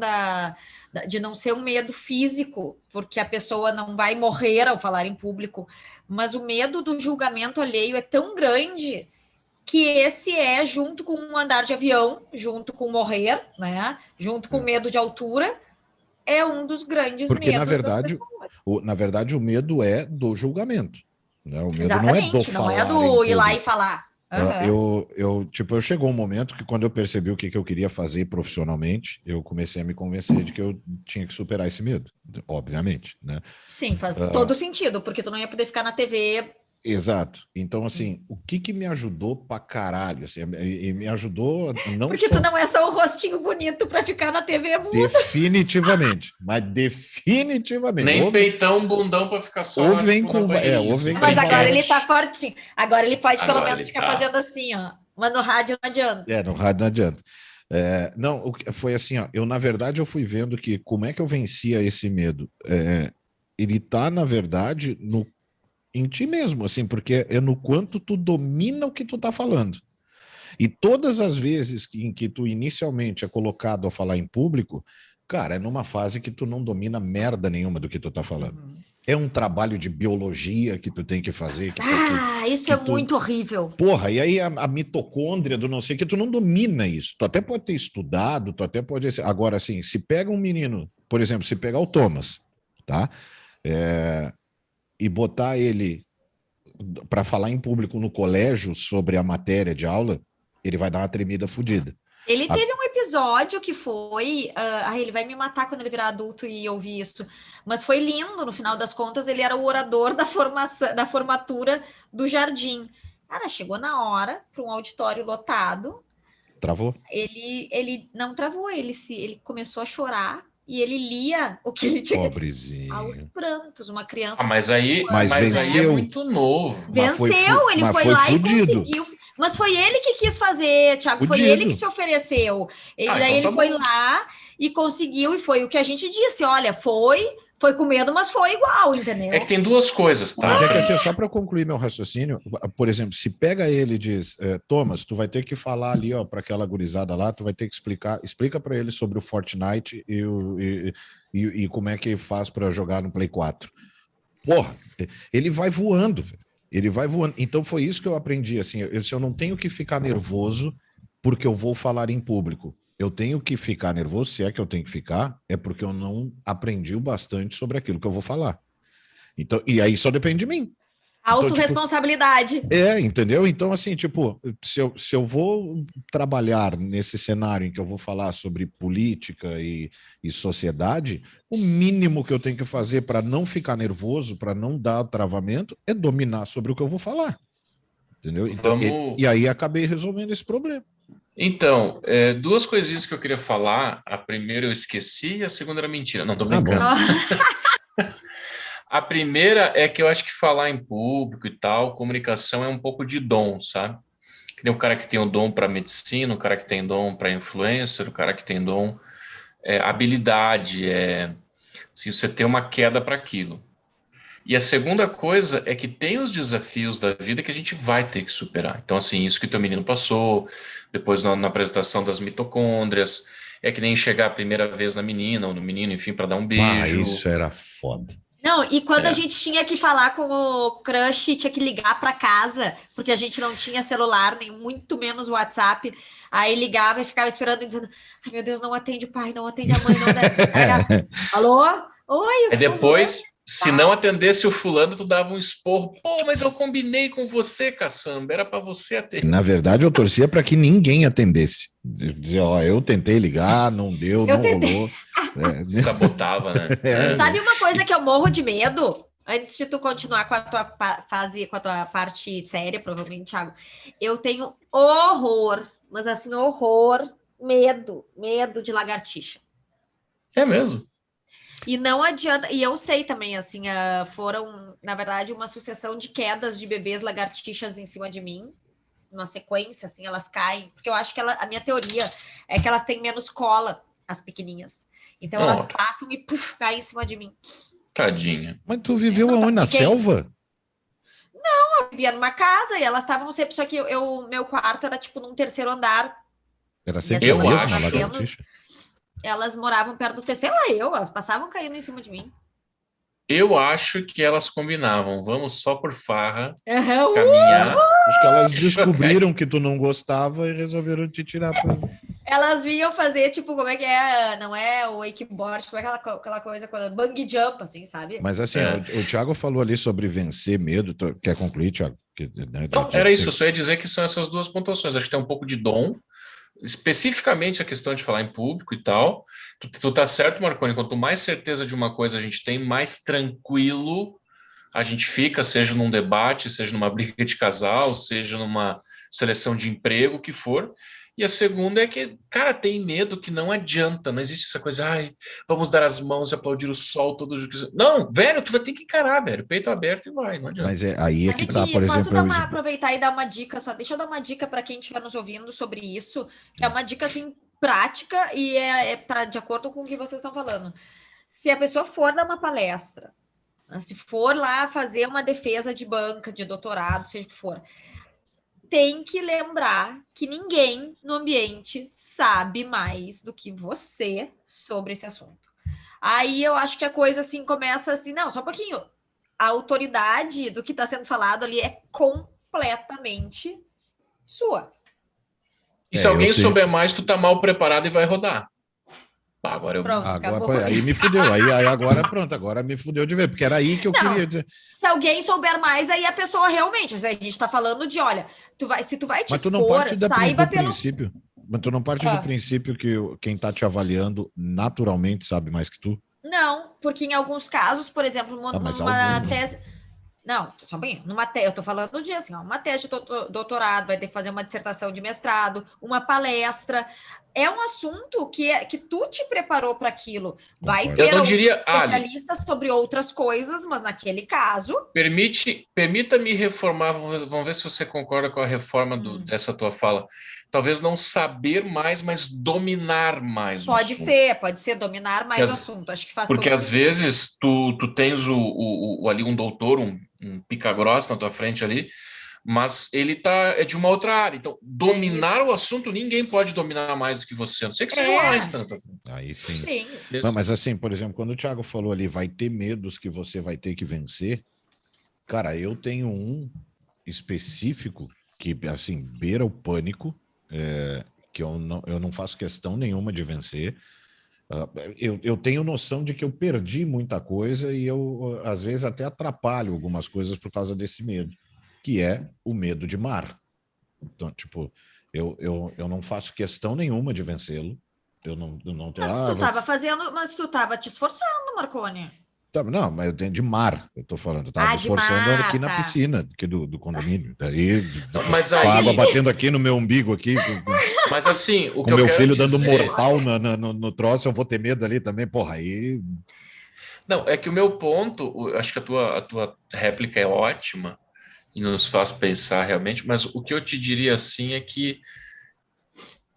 B: de não ser um medo físico, porque a pessoa não vai morrer ao falar em público, mas o medo do julgamento alheio é tão grande que esse junto com um andar de avião, junto com morrer, né? Junto com medo de altura, é um dos grandes
A: Porque,
B: medos das pessoas.
A: na verdade, o medo é do julgamento. Né? O medo
B: Exatamente,
A: não é do
B: não é
A: falar
B: do
A: em
B: ir lá e
A: público.
B: falar. Uhum.
A: Eu chegou um momento que quando eu percebi o que eu queria fazer profissionalmente, eu comecei a me convencer de que eu tinha que superar esse medo, obviamente, né?
B: Sim, faz todo sentido, porque tu não ia poder ficar na TV.
A: Exato. Então, assim, o que me ajudou pra caralho? Assim, e me ajudou não
B: Porque
A: só...
B: tu não é só um rostinho bonito para ficar na TV muda.
A: Definitivamente, mas definitivamente.
C: Nem peitão, bundão para ficar só
A: ou
C: lá,
A: vem
C: tipo,
A: com,
C: na
A: ou vem
B: Mas
A: com
B: agora ele
A: valores.
B: tá fortinho. Agora ele pode pelo
C: Agora
B: menos
C: ele
B: ficar
C: tá.
B: fazendo assim, ó. Mas no rádio não adianta.
A: No rádio não adianta. Não, foi assim, ó, na verdade, eu fui vendo que como é que eu vencia esse medo. Ele tá, na verdade, em ti mesmo, assim, porque é no quanto tu domina o que tu tá falando. E todas as vezes em que tu inicialmente é colocado a falar em público, cara, é numa fase que tu não domina merda nenhuma do que tu tá falando. É um trabalho de biologia que tu tem que fazer.
B: Isso é muito horrível.
A: Porra, e aí a mitocôndria do não sei que tu não domina isso. Tu até pode ter estudado, tu até pode... Agora, assim, se pega um menino, por exemplo, se pegar o Thomas, tá? E botar ele para falar em público no colégio sobre a matéria de aula, ele vai dar uma tremida fodida.
B: Ele teve um episódio que foi... ele vai me matar quando ele virar adulto e ouvir isso. Mas foi lindo, no final das contas, ele era o orador da formatura do jardim. Cara, chegou na hora para um auditório lotado.
A: Travou?
B: Ele não travou, ele começou a chorar e ele lia o que ele tinha.
A: Pobrezinho.
B: Aos prantos, uma criança.
C: Mas aí
A: venceu.
C: é muito novo.
B: Venceu, ele foi lá fudido. E conseguiu. Mas foi ele que quis fazer, Thiago, foi ele que se ofereceu. Daí ele foi lá e conseguiu, e foi o que a gente disse, olha, foi com medo, mas foi igual, entendeu?
C: É que tem duas coisas, tá?
A: Mas é que assim, só para concluir meu raciocínio, por exemplo, se pega ele e diz, Thomas, tu vai ter que falar ali, ó, para aquela gurizada lá, tu vai ter que explica para ele sobre o Fortnite e como é que faz para jogar no Play 4. Porra, ele vai voando, velho. Ele vai voando. Então foi isso que eu aprendi, assim, eu não tenho que ficar nervoso porque eu vou falar em público. Eu tenho que ficar nervoso, se é que eu tenho que ficar, é porque eu não aprendi o bastante sobre aquilo que eu vou falar. Então, e aí só depende de mim. Então, tipo,
B: Autorresponsabilidade.
A: entendeu? Então, assim, tipo, se eu vou trabalhar nesse cenário em que eu vou falar sobre política e sociedade, o mínimo que eu tenho que fazer para não ficar nervoso, para não dar travamento, é dominar sobre o que eu vou falar. Entendeu? Então, e aí acabei resolvendo esse problema.
C: Então, duas coisinhas que eu queria falar. A primeira eu esqueci e a segunda era mentira. Não, tô
A: Ah, bom.
C: brincando. A primeira é que eu acho que falar em público e tal, comunicação é um pouco de dom, sabe? Que nem o cara que tem o dom para medicina, o cara que tem dom para influencer, o cara que tem dom, habilidade, se você tem uma queda para aquilo. E a segunda coisa é que tem os desafios da vida que a gente vai ter que superar. Então, assim, isso que o teu menino passou, depois na apresentação das mitocôndrias, é que nem chegar a primeira vez na menina ou no menino, enfim, para dar um
A: Ah,
C: beijo.
A: isso era foda.
B: Não, e quando a
C: É.
B: gente tinha que falar com o crush, tinha que ligar para casa, porque a gente não tinha celular, nem muito menos WhatsApp. Aí ligava e ficava esperando e dizendo: ai meu Deus, não atende o pai, não atende a mãe, não deve. Alô? Oi,
C: Aí
B: fulano.
C: depois, se não atendesse o fulano, tu dava um esporro. Pô, mas eu combinei com você, caçamba, era para você atender.
A: Na verdade, eu torcia para que ninguém atendesse. Dizer, ó, eu tentei ligar, não deu,
B: Eu
A: não
B: tentei.
A: rolou.
C: Sabotava, né?
B: Sabe uma coisa que eu morro de medo? Antes de tu continuar com a tua fase, com a tua parte séria, provavelmente, Thiago, eu tenho horror, mas assim, horror, medo de lagartixa.
C: É mesmo.
B: E não adianta, e eu sei também, assim, foram, na verdade, uma sucessão de quedas de bebês lagartixas em cima de mim, uma sequência, assim, elas caem, porque eu acho que a minha teoria é que elas têm menos cola, as pequenininhas. Então elas
C: Ora,
B: passam e puf, caem em cima de mim.
C: tadinha.
A: Mas tu viveu aonde? Na
B: Fiquei-
A: selva?
B: Eu vivia numa casa e elas estavam sempre, só que meu quarto era tipo num terceiro andar.
A: Era
B: E as
A: sempre a
C: Eu
B: bebês
A: mesma
C: acho.
B: nascendo,
A: lagartixa?
B: elas moravam perto do terceiro, elas passavam caindo em cima de mim.
C: Eu acho que elas combinavam. Vamos só por farra,
B: Aham,
C: caminhar
A: Acho que elas
C: e jogar.
A: descobriram que tu não gostava e resolveram te tirar pra...
B: Elas vinham fazer, tipo, como é que é? Não é o wakeboard, como é aquela coisa, bungee jump, assim, sabe?
A: Mas assim,
C: É.
A: o Thiago falou ali sobre vencer medo. Quer concluir, Thiago? Né,
C: Não, era isso. Eu só ia dizer que são essas duas pontuações. Acho que tem um pouco de dom, especificamente a questão de falar em público e tal. Tu tá certo, Marconi. Quanto mais certeza de uma coisa a gente tem, mais tranquilo a gente fica, seja num debate, seja numa briga de casal, seja numa seleção de emprego, o que for. E a segunda é que, cara, tem medo que não adianta, não existe essa coisa, ai, vamos dar as mãos e aplaudir o sol todo dia. Não, velho, tu vai ter que encarar, velho, peito aberto e vai, não adianta.
A: Mas aí é que
B: Sabe
A: tá,
B: que
A: por
B: posso
A: exemplo,
B: aproveitar e dar uma dica só? Deixa eu dar uma dica para quem estiver nos ouvindo sobre isso, que é uma dica assim prática e tá de acordo com o que vocês estão falando. Se a pessoa for dar uma palestra, se for lá fazer uma defesa de banca, de doutorado, seja o que for, tem que lembrar que ninguém no ambiente sabe mais do que você sobre esse assunto. Aí eu acho que a coisa assim começa assim, não, só um pouquinho. A autoridade do que está sendo falado ali é completamente sua.
C: E se
A: eu
C: alguém
A: tenho.
C: souber mais, tu tá mal preparado e vai rodar. Pá, agora eu.
B: Pronto, acabou.
A: Aí me fudeu. Aí agora pronto, agora me fudeu de ver, porque era aí que eu
B: Não,
A: queria dizer.
B: se alguém souber mais, aí a pessoa realmente, a gente está falando de, olha, se tu vai te
A: Mas tu não
B: expor,
A: parte
B: saiba
A: do
B: pelo...
A: princípio. Mas tu não parte do princípio que quem tá te avaliando naturalmente sabe mais que tu?
B: Não, porque em alguns casos, por exemplo,
A: Mas
B: numa
A: alguns.
B: tese... Não, só bem, eu tô falando de assim, ó, uma tese de doutorado, vai ter que fazer uma dissertação de mestrado, uma palestra. É um assunto que tu te preparou para aquilo. Vai
A: Concordo.
C: Eu
B: ter
C: não
B: outros
C: diria, Ali,
B: especialistas sobre outras coisas, mas naquele caso.
C: permita-me reformar, vamos ver se você concorda com a reforma dessa tua fala. Talvez não saber mais, mas dominar mais o assunto.
B: Pode ser dominar mais o assunto. Acho que faz
C: Porque
B: todo
C: às
B: sentido.
C: vezes tu tens ali um doutor, um pica-grossa na tua frente ali, mas ele é de uma outra área. Então, dominar o assunto, ninguém pode dominar mais do que você. A não sei que seja o Einstein na tua frente.
A: Aí sim.
B: Sim.
A: Mas assim, por exemplo, quando o Thiago falou ali, vai ter medos que você vai ter que vencer. Cara, eu tenho um específico que, assim, beira o pânico, que eu não faço questão nenhuma de vencer, Eu tenho noção de que eu perdi muita coisa e eu, às vezes, até atrapalho algumas coisas por causa desse medo, que é o medo de mar. Então, tipo, eu não faço questão nenhuma de vencê-lo. Eu não tenho.
B: Mas tu estava te esforçando, Marconi.
A: Não, mas eu tenho de mar, eu tô falando. Eu tava me
B: De
A: esforçando
B: mar,
A: aqui na
B: tá.
A: piscina aqui do condomínio. Daí,
C: Mas
A: com a água
C: aí,
A: batendo aqui no meu umbigo, aqui,
C: mas assim, o
A: com
C: que eu
A: meu
C: quero
A: filho dando
C: dizer,
A: mortal no troço, eu vou ter medo ali também. Porra, aí.
C: não, é que o meu ponto, acho que a tua réplica é ótima e nos faz pensar realmente, mas o que eu te diria assim é que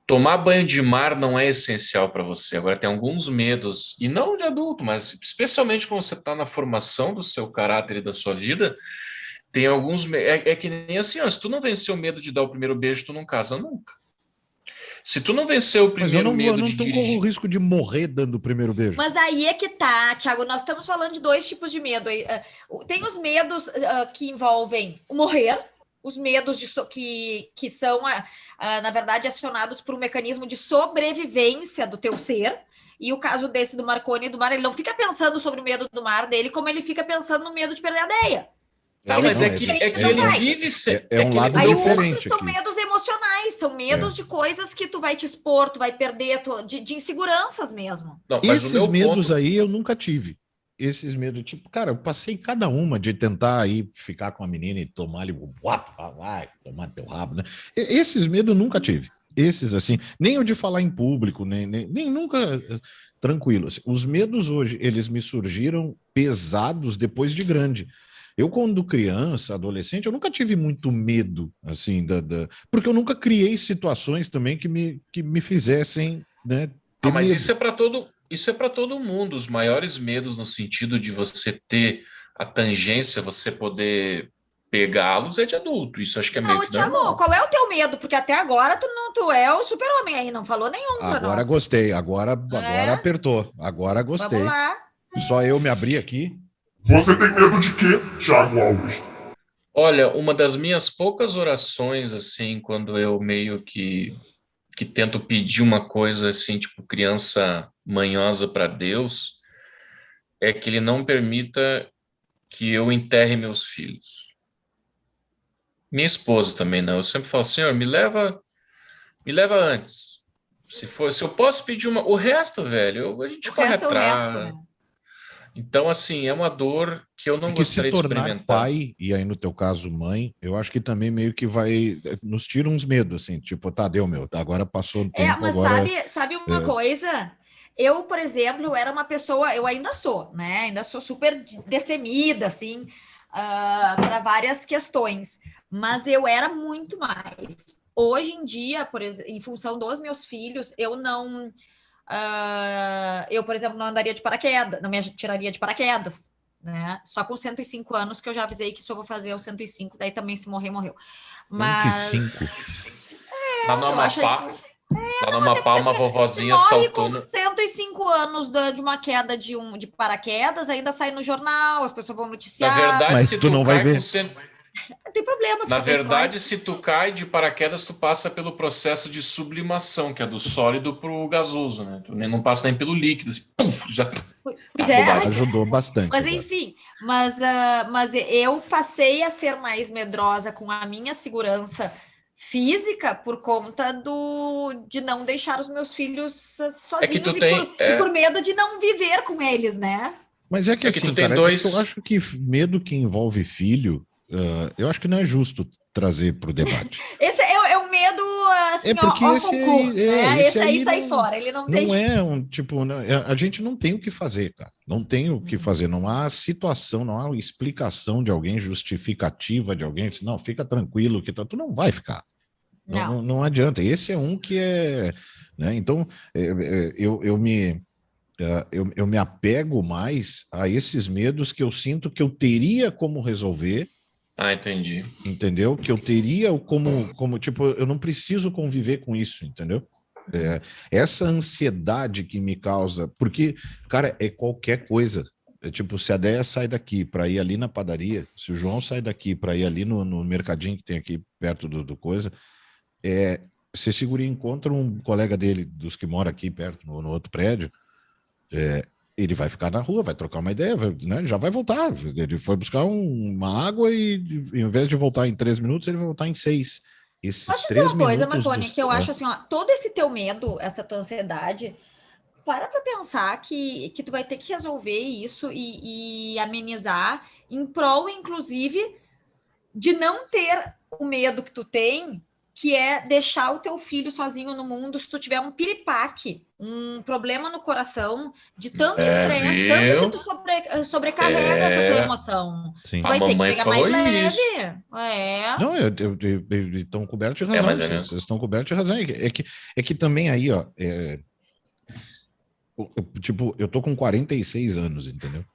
C: tomar banho de mar não é essencial para você. Agora, tem alguns medos, e não de adulto, mas especialmente quando você está na formação do seu caráter e da sua vida, tem alguns. É que nem assim, ó, se tu não vencer o medo de dar o primeiro beijo, tu não casa nunca. Se tu não vencer o
A: Mas eu
C: primeiro medo
A: não
C: de
A: tô corro o
C: dirigir.
A: risco de morrer dando o primeiro beijo.
B: Mas aí é que tá, Thiago. Nós estamos falando de dois tipos de medo. Tem os medos que envolvem o morrer, os medos que são, na verdade, acionados por um mecanismo de sobrevivência do teu ser. E o caso desse do Marconi do mar, ele não fica pensando sobre o medo do mar dele, como ele fica pensando no medo de perder a ideia.
C: Tá, mas
A: Não,
C: é que
B: Não
C: ele
B: vai.
C: vive.
A: é um lado
C: O
B: Aí
C: meu
B: outros
C: ponto.
A: diferente
B: são
A: aqui.
B: medos emocionais, são medos de coisas que tu vai te expor, tu vai perder, de inseguranças mesmo.
C: Não, mas o
A: Esses
C: meu
A: medos
C: ponto.
A: aí eu nunca tive. Esses medos, tipo, cara, eu passei cada uma de tentar aí ficar com a menina e tomar ali, vai, tomar teu rabo, né? Esses medos eu nunca tive. Esses, assim, nem o de falar em público, nem nunca. Tranquilo. Assim, os medos hoje, eles me surgiram pesados depois de grande. Eu, quando criança, adolescente, eu nunca tive muito medo, assim, porque eu nunca criei situações também que me fizessem, né,
C: Ah,
A: ter
C: mas
A: medo.
C: isso é para todo mundo. Os maiores medos no sentido de você ter a tangência, você poder pegá-los é de adulto. Isso acho que é meio
B: Não,
C: que
B: Thiago,
C: normal.
B: qual é o teu medo? Porque até agora tu é o super-homem aí, não falou nenhum para
A: Agora
B: nós.
A: gostei, agora
B: É,
A: apertou, agora
B: vamos
A: gostei.
B: lá.
A: Só eu me abri aqui.
D: Você tem medo de quê, Thiago Alves?
C: Olha, uma das minhas poucas orações, assim, quando eu meio que tento pedir uma coisa assim, tipo criança manhosa para Deus, é que Ele não permita que eu enterre meus filhos. Minha esposa também não. Eu sempre falo, Senhor, me leva antes. Se eu posso pedir o resto, velho, a
B: O
C: gente corre
B: resto é o resto,
C: atrás.
B: né?
C: Então, assim, é uma dor que eu
A: É
C: não
A: que se
C: gostaria de
A: tornar
C: experimentar.
A: pai, e aí no teu caso mãe, eu acho que também meio que vai, nos tira uns medos, assim, tipo, tá, deu meu, agora passou o tempo,
B: Mas
A: agora...
B: sabe uma coisa? Eu, por exemplo, era uma pessoa, eu ainda sou, né? Ainda sou super destemida, assim, para várias questões. Mas eu era muito mais. Hoje em dia, por exemplo, em função dos meus filhos, eu não. Eu, por exemplo, não andaria de paraquedas, não me tiraria de paraquedas, né? Só com 105 anos que eu já avisei que só vou fazer aos 105, daí também se morrer, morreu. Mas
A: 105.
C: Lá no
B: eu acho
C: Amapá, lá no
B: até
C: Amapá,
B: porque
C: uma
B: se
C: vovozinha
B: morre com
C: saltou no...
B: 105 anos de uma queda de paraquedas, ainda sai no jornal, as pessoas vão
C: Na
B: noticiar.
C: verdade,
A: Mas
C: se
A: tu
C: tu
A: não vai
C: cai com
A: ver.
B: Não tem problema,
C: Na
B: fica pra história.
C: verdade, se tu cai de paraquedas, tu passa pelo processo de sublimação, que é do sólido pro gasoso, né? Tu não passa nem pelo líquido, assim, puf, já...
B: Pois
C: Tá,
B: é,
C: bobagem.
A: Ajudou bastante
B: mas
A: agora.
B: enfim, mas eu passei a ser mais medrosa com a minha segurança física por conta de não deixar os meus filhos
C: É que tu
B: sozinhos
C: tem...
B: e por medo de não viver com eles, né?
A: Mas é que
C: É que tu
A: assim,
C: tem
A: cara, é que eu
C: dois...
A: acho que medo que envolve filho, eu acho que não é justo trazer para o debate.
B: Esse é um medo, assim,
A: É porque
B: ó
A: esse
B: concurso,
A: aí,
B: né?
A: esse
B: Esse aí
A: aí
B: sai
A: não,
B: fora, ele não tem.
A: não é um tipo, a gente não tem o que fazer, cara. Não tem o que fazer, não há situação, não há explicação de alguém, justificativa de alguém, não, fica tranquilo que tá, tu não vai ficar.
B: Não.
A: Não adianta. Esse é um que é, né? Então, eu me apego mais a esses medos que eu sinto que eu teria como resolver,
C: Ah, entendi.
A: entendeu? Que eu teria como tipo, eu não preciso conviver com isso, entendeu? Essa ansiedade que me causa, porque, cara, é qualquer coisa. É tipo, se a Déia sai daqui para ir ali na padaria, se o João sai daqui para ir ali no mercadinho que tem aqui perto do coisa, se esse guri encontra um colega dele, dos que mora aqui perto, no outro prédio, Ele vai ficar na rua, vai trocar uma ideia, né? Já vai voltar. Ele foi buscar uma água e, em vez de voltar em 3 minutos, ele vai voltar em 6. Esses
B: Posso te dizer
A: 3
B: uma coisa,
A: minutos
B: Marconi, que eu acho assim, ó, todo esse teu medo, essa tua ansiedade, para pensar que tu vai ter que resolver isso e amenizar em prol, inclusive, de não ter o medo que tu tem, que é deixar o teu filho sozinho no mundo se tu tiver um piripaque, um problema no coração, de tanto estresse, tanto que
C: Viu?
B: tu sobrecarrega essa tua emoção.
A: Sim.
B: Tu
C: A
B: vai ter que
C: mamãe
B: pegar mais
C: falou
B: leve.
C: isso.
B: É.
A: Não, eles estão cobertos de razão.
C: Mas
A: Vocês estão cobertos de razão. É que também aí, ó, tipo, eu tô com 46 anos, entendeu?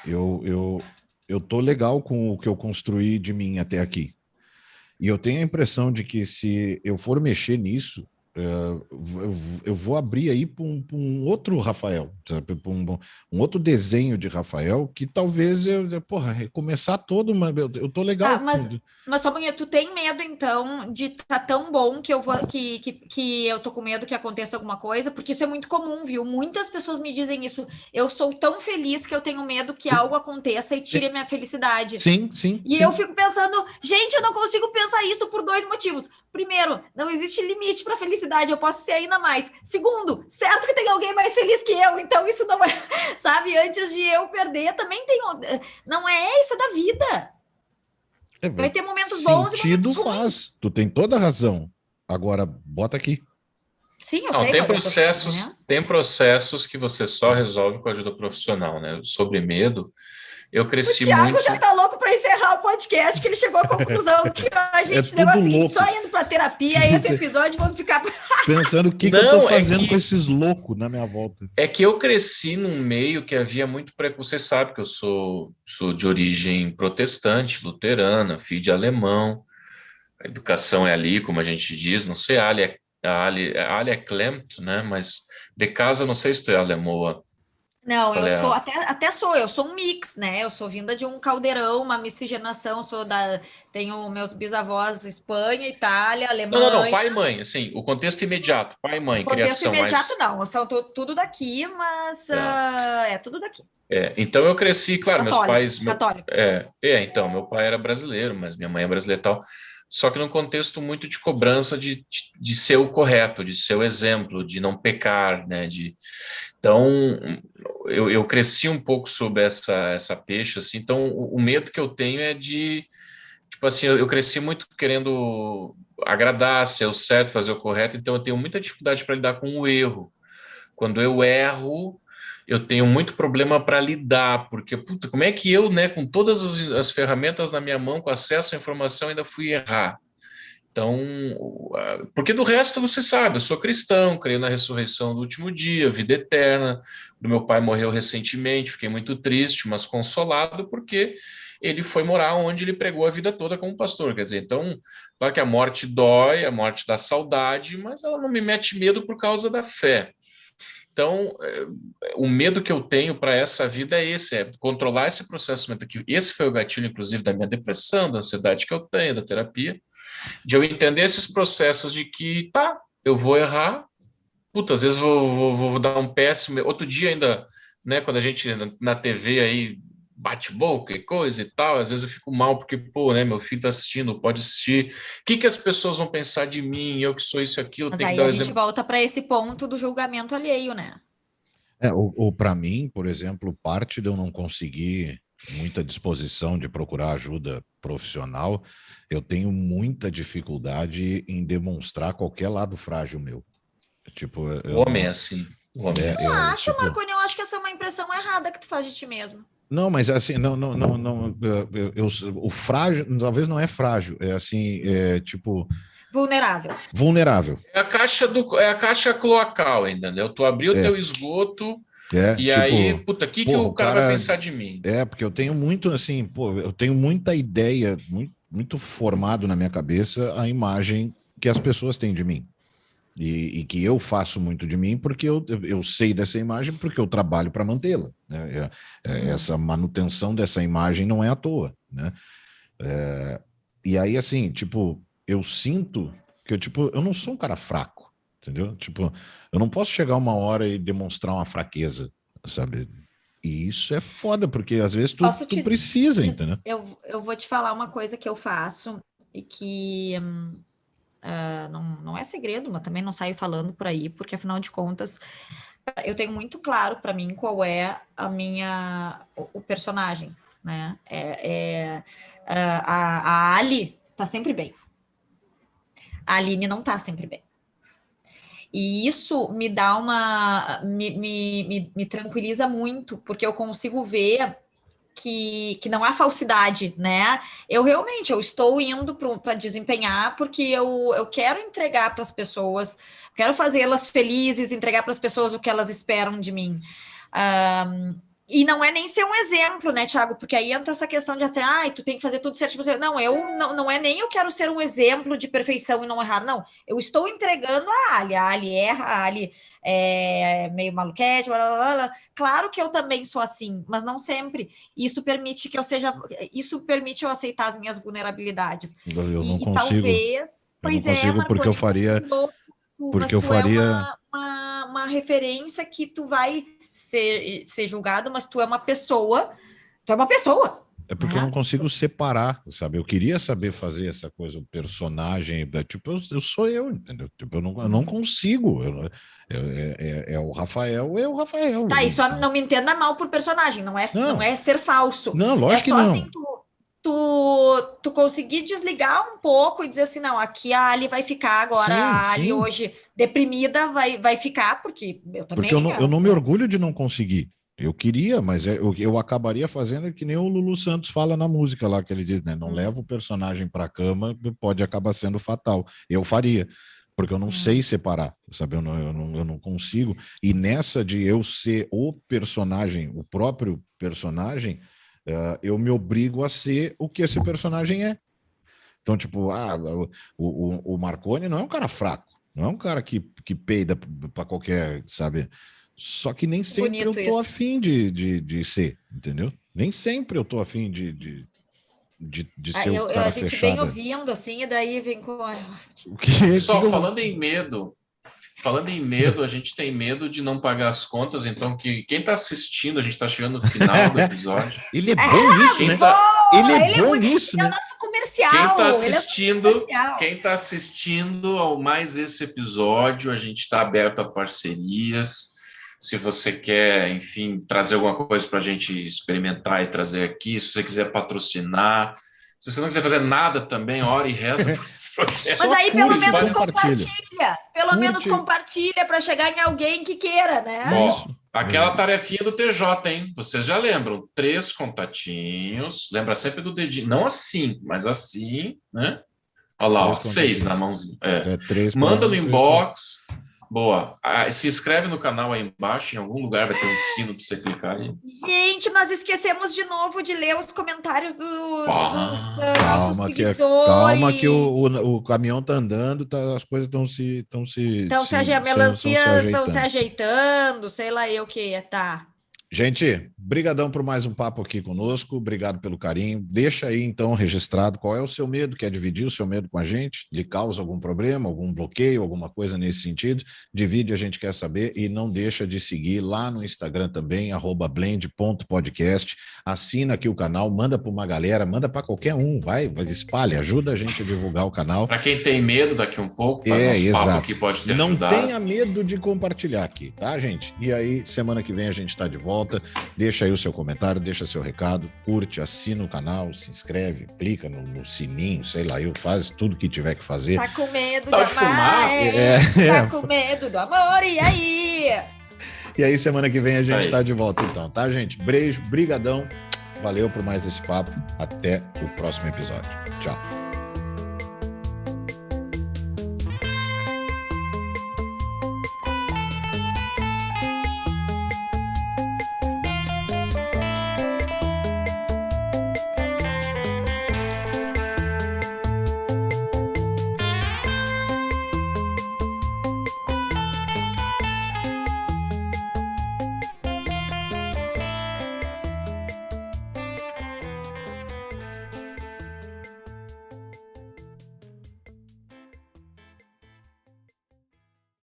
A: Eu tô legal com o que eu construí de mim até aqui. E eu tenho a impressão de que se eu for mexer nisso, eu vou abrir aí para um outro Rafael, sabe? Pra um outro desenho de Rafael que talvez porra, recomeçar todo, mas eu tô legal.
B: Tá, mas só tu tem medo, então, de tá tão bom que eu vou que eu tô com medo que aconteça alguma coisa, porque isso é muito comum, viu? Muitas pessoas me dizem isso. Eu sou tão feliz que eu tenho medo que algo aconteça e tire a minha felicidade.
A: Sim, sim.
B: E
A: sim.
B: eu fico pensando, gente, eu não consigo pensar isso por 2 motivos. Primeiro, não existe limite para felicidade, eu posso ser ainda mais. Segundo, certo que tem alguém mais feliz que eu, então isso não é, sabe? Antes de eu perder, também tem. Não é isso, é da vida. Vai ter momentos bons e momentos ruins.
A: Faz. Tu tem toda a razão. Agora, bota aqui.
B: Sim, eu
C: Não,
B: sei,
C: tem
B: mas eu tô
C: processos,
B: né?
C: tem processos que você só resolve com a ajuda profissional, né? Sobre medo, eu
B: O
C: cresci
B: Thiago
C: muito.
B: já tá louco para encerrar o podcast, que ele chegou à conclusão que a gente
A: tudo
B: negócio seguinte,
A: louco.
B: só indo para terapia, esse episódio vamos ficar
A: pensando o que eu tô fazendo com esses loucos na minha volta.
C: É que eu cresci num meio que havia muito preconceito. Você sabe que eu sou de origem protestante, luterana, filho de alemão. A educação é ali, como a gente diz, não sei, Ali é Klemt, né? Mas de casa, não sei se tu é alemoa.
B: Não,
C: Qual
B: eu
C: é
B: sou, até sou, eu sou um mix, né? Eu sou vinda de um caldeirão, uma miscigenação, tenho meus bisavós Espanha, Itália,
C: Não,
B: Alemanha.
C: pai e mãe, assim, o contexto imediato, pai e mãe,
B: Contexto
C: criação,
B: imediato,
C: mas...
B: não, são tudo daqui, mas
C: Tá.
B: é tudo daqui.
C: Então eu cresci, claro, meus
B: Católico,
C: pais...
B: católico.
C: Então, meu pai era brasileiro, mas minha mãe é brasileira e tal, só que num contexto muito de cobrança de ser o correto, de ser o exemplo, de não pecar, né, Então, eu cresci um pouco sob essa peixe, assim, então o medo que eu tenho é tipo assim, eu cresci muito querendo agradar, ser o certo, fazer o correto, então eu tenho muita dificuldade para lidar com o erro. Quando eu erro, eu tenho muito problema para lidar, porque, puta, como é que eu, né, com todas as ferramentas na minha mão, com acesso à informação, ainda fui errar? Então, porque do resto você sabe, eu sou cristão, creio na ressurreição do último dia, vida eterna. O meu pai morreu recentemente, fiquei muito triste, mas consolado porque ele foi morar onde ele pregou a vida toda como pastor. Quer dizer, então, claro que a morte dói, a morte dá saudade, mas ela não me mete medo por causa da fé. Então, o medo que eu tenho para essa vida é esse, é controlar esse processo mental. Esse foi o gatilho, inclusive, da minha depressão, da ansiedade que eu tenho, da terapia, de eu entender esses processos de que, tá, eu vou errar, puta, às vezes vou dar um péssimo... Outro dia ainda, né, quando a gente na TV aí bate boca e coisa e tal, às vezes eu fico mal porque, pô, né, meu filho tá assistindo, pode assistir. O que as pessoas vão pensar de mim? Eu que sou isso e aquilo,
B: Mas
C: tenho que
B: aí
C: dar
B: a
C: um
B: gente
C: exemplo.
B: volta para esse ponto do julgamento alheio, né?
A: Ou para mim, por exemplo, parte de eu não conseguir muita disposição de procurar ajuda profissional, eu tenho muita dificuldade em demonstrar qualquer lado frágil meu. Tipo,
C: O homem é assim. O homem é assim.
B: Eu acho,
A: tipo,
B: Marconi, eu acho que essa é uma impressão errada que tu faz de ti mesmo.
A: não, mas assim, não, o frágil, talvez não é frágil, é assim, tipo,
B: Vulnerável.
A: vulnerável.
C: É a caixa cloacal, entendeu? Tu abriu o
A: É,
C: teu esgoto e aí,
A: tipo,
C: puta, o que
A: porra,
C: o cara vai pensar de mim?
A: porque eu tenho muito, assim, eu tenho muita ideia, muito formado na minha cabeça a imagem que as pessoas têm de mim. E que eu faço muito de mim porque eu sei dessa imagem porque eu trabalho para mantê-la. Né? Essa manutenção dessa imagem não é à toa. Né? E aí, assim, tipo, eu sinto que eu não sou um cara fraco, entendeu? Tipo, eu não posso chegar uma hora e demonstrar uma fraqueza. sabe? E isso é foda, porque às vezes tu precisa, entendeu?
B: Eu vou te falar uma coisa que eu faço e que não é segredo, mas também não saio falando por aí, porque afinal de contas eu tenho muito claro para mim qual é o personagem, né? A Ali tá sempre bem. A Aline não tá sempre bem. E isso me dá me tranquiliza muito, porque eu consigo ver que não há falsidade, né? Eu estou indo para desempenhar porque eu quero entregar para as pessoas, quero fazê-las felizes, entregar para as pessoas o que elas esperam de mim. E não é nem ser um exemplo, né, Thiago? Porque aí entra essa questão de assim, tu tem que fazer tudo certo. Não é nem eu quero ser um exemplo de perfeição e não errar, não. Eu estou entregando a Ali erra, a Ali é meio maluquete, blá, blá, blá. Claro que eu também sou assim, mas não sempre. Isso permite eu aceitar as minhas vulnerabilidades.
A: Eu não consigo.
B: Talvez,
A: pois eu não consigo, Marconi, porque eu faria... Porque eu faria...
B: É uma referência que tu vai ser julgado, mas tu é uma pessoa.
A: É porque eu não consigo separar, sabe? Eu queria saber fazer essa coisa, o personagem, tipo, eu sou eu, entendeu? Tipo, eu não consigo. É o Rafael, é o Rafael.
B: Tá, e só não me entenda mal por personagem, não é ser falso.
A: Não, lógico que não.
B: É só assim, tu conseguir desligar um pouco e dizer assim, não, aqui a Ali vai ficar agora, a Ali hoje deprimida vai ficar, porque eu também...
A: Porque eu não me orgulho de não conseguir. Eu queria, mas eu acabaria fazendo que nem o Lulu Santos fala na música lá, que ele diz, né? Não leva o personagem para a cama, pode acabar sendo fatal. Eu faria, porque eu não sei separar, sabe? Eu não consigo. E nessa de eu ser o personagem, o próprio personagem, eu me obrigo a ser o que esse personagem é. Então, tipo, o Marconi não é um cara fraco, não é um cara que peida para qualquer, sabe? Só que nem sempre bonito eu tô afim de ser, entendeu? Nem sempre eu tô afim de ser o cara fechado. A gente
B: vem ouvindo assim, e daí vem com...
C: Só falando em medo, a gente tem medo de não pagar as contas, então quem tá assistindo, a gente tá chegando no final do episódio.
A: Ele é bom nisso, né? Ele é bom nisso, né?
B: Comercial,
C: quem tá assistindo ao mais esse episódio, a gente está aberto a parcerias. Se você quer, enfim, trazer alguma coisa para a gente experimentar e trazer aqui, se você quiser patrocinar, se você não quiser fazer nada também, ora e reza por esse projeto.
B: Mas aí pelo menos compartilha. Menos compartilha para chegar em alguém que queira, né?
C: Ó, aquela tarefinha do TJ, hein? Vocês já lembram? 3 contatinhos. Lembra sempre do dedinho. Não assim, mas assim, né? Olha lá, 6 na mãozinha. 3 manda no inbox. Boa. Se inscreve no canal aí embaixo, em algum lugar vai ter um sino para você clicar aí.
B: Gente, nós esquecemos de novo de ler os comentários dos
A: nossos seguidores. Calma que o caminhão tá andando, as coisas estão se
B: melancias estão se ajeitando, sei lá eu o que, tá.
A: Gente, brigadão por mais um papo aqui conosco, obrigado pelo carinho. Deixa aí, então, registrado qual é o seu medo, quer dividir o seu medo com a gente? Lhe causa algum problema, algum bloqueio, alguma coisa nesse sentido? Divide, a gente quer saber, e não deixa de seguir lá no Instagram também, @blend.podcast. Assina aqui o canal, manda para uma galera, manda para qualquer um, vai, espalha, ajuda a gente a divulgar o canal.
C: Para quem tem medo daqui um pouco, nosso papo aqui pode te ajudar.
A: Não tenha medo de compartilhar aqui, tá, gente? E aí, semana que vem a gente está de volta. Deixa aí o seu comentário, deixa seu recado, curte, assina o canal, se inscreve, clica no sininho, sei lá, faz tudo que tiver que fazer.
B: Tá com medo de amar, tá com medo do amor, e aí?
A: E aí, semana que vem a gente tá de volta então, tá, gente? Beijo, brigadão, valeu por mais esse papo, até o próximo episódio. Tchau.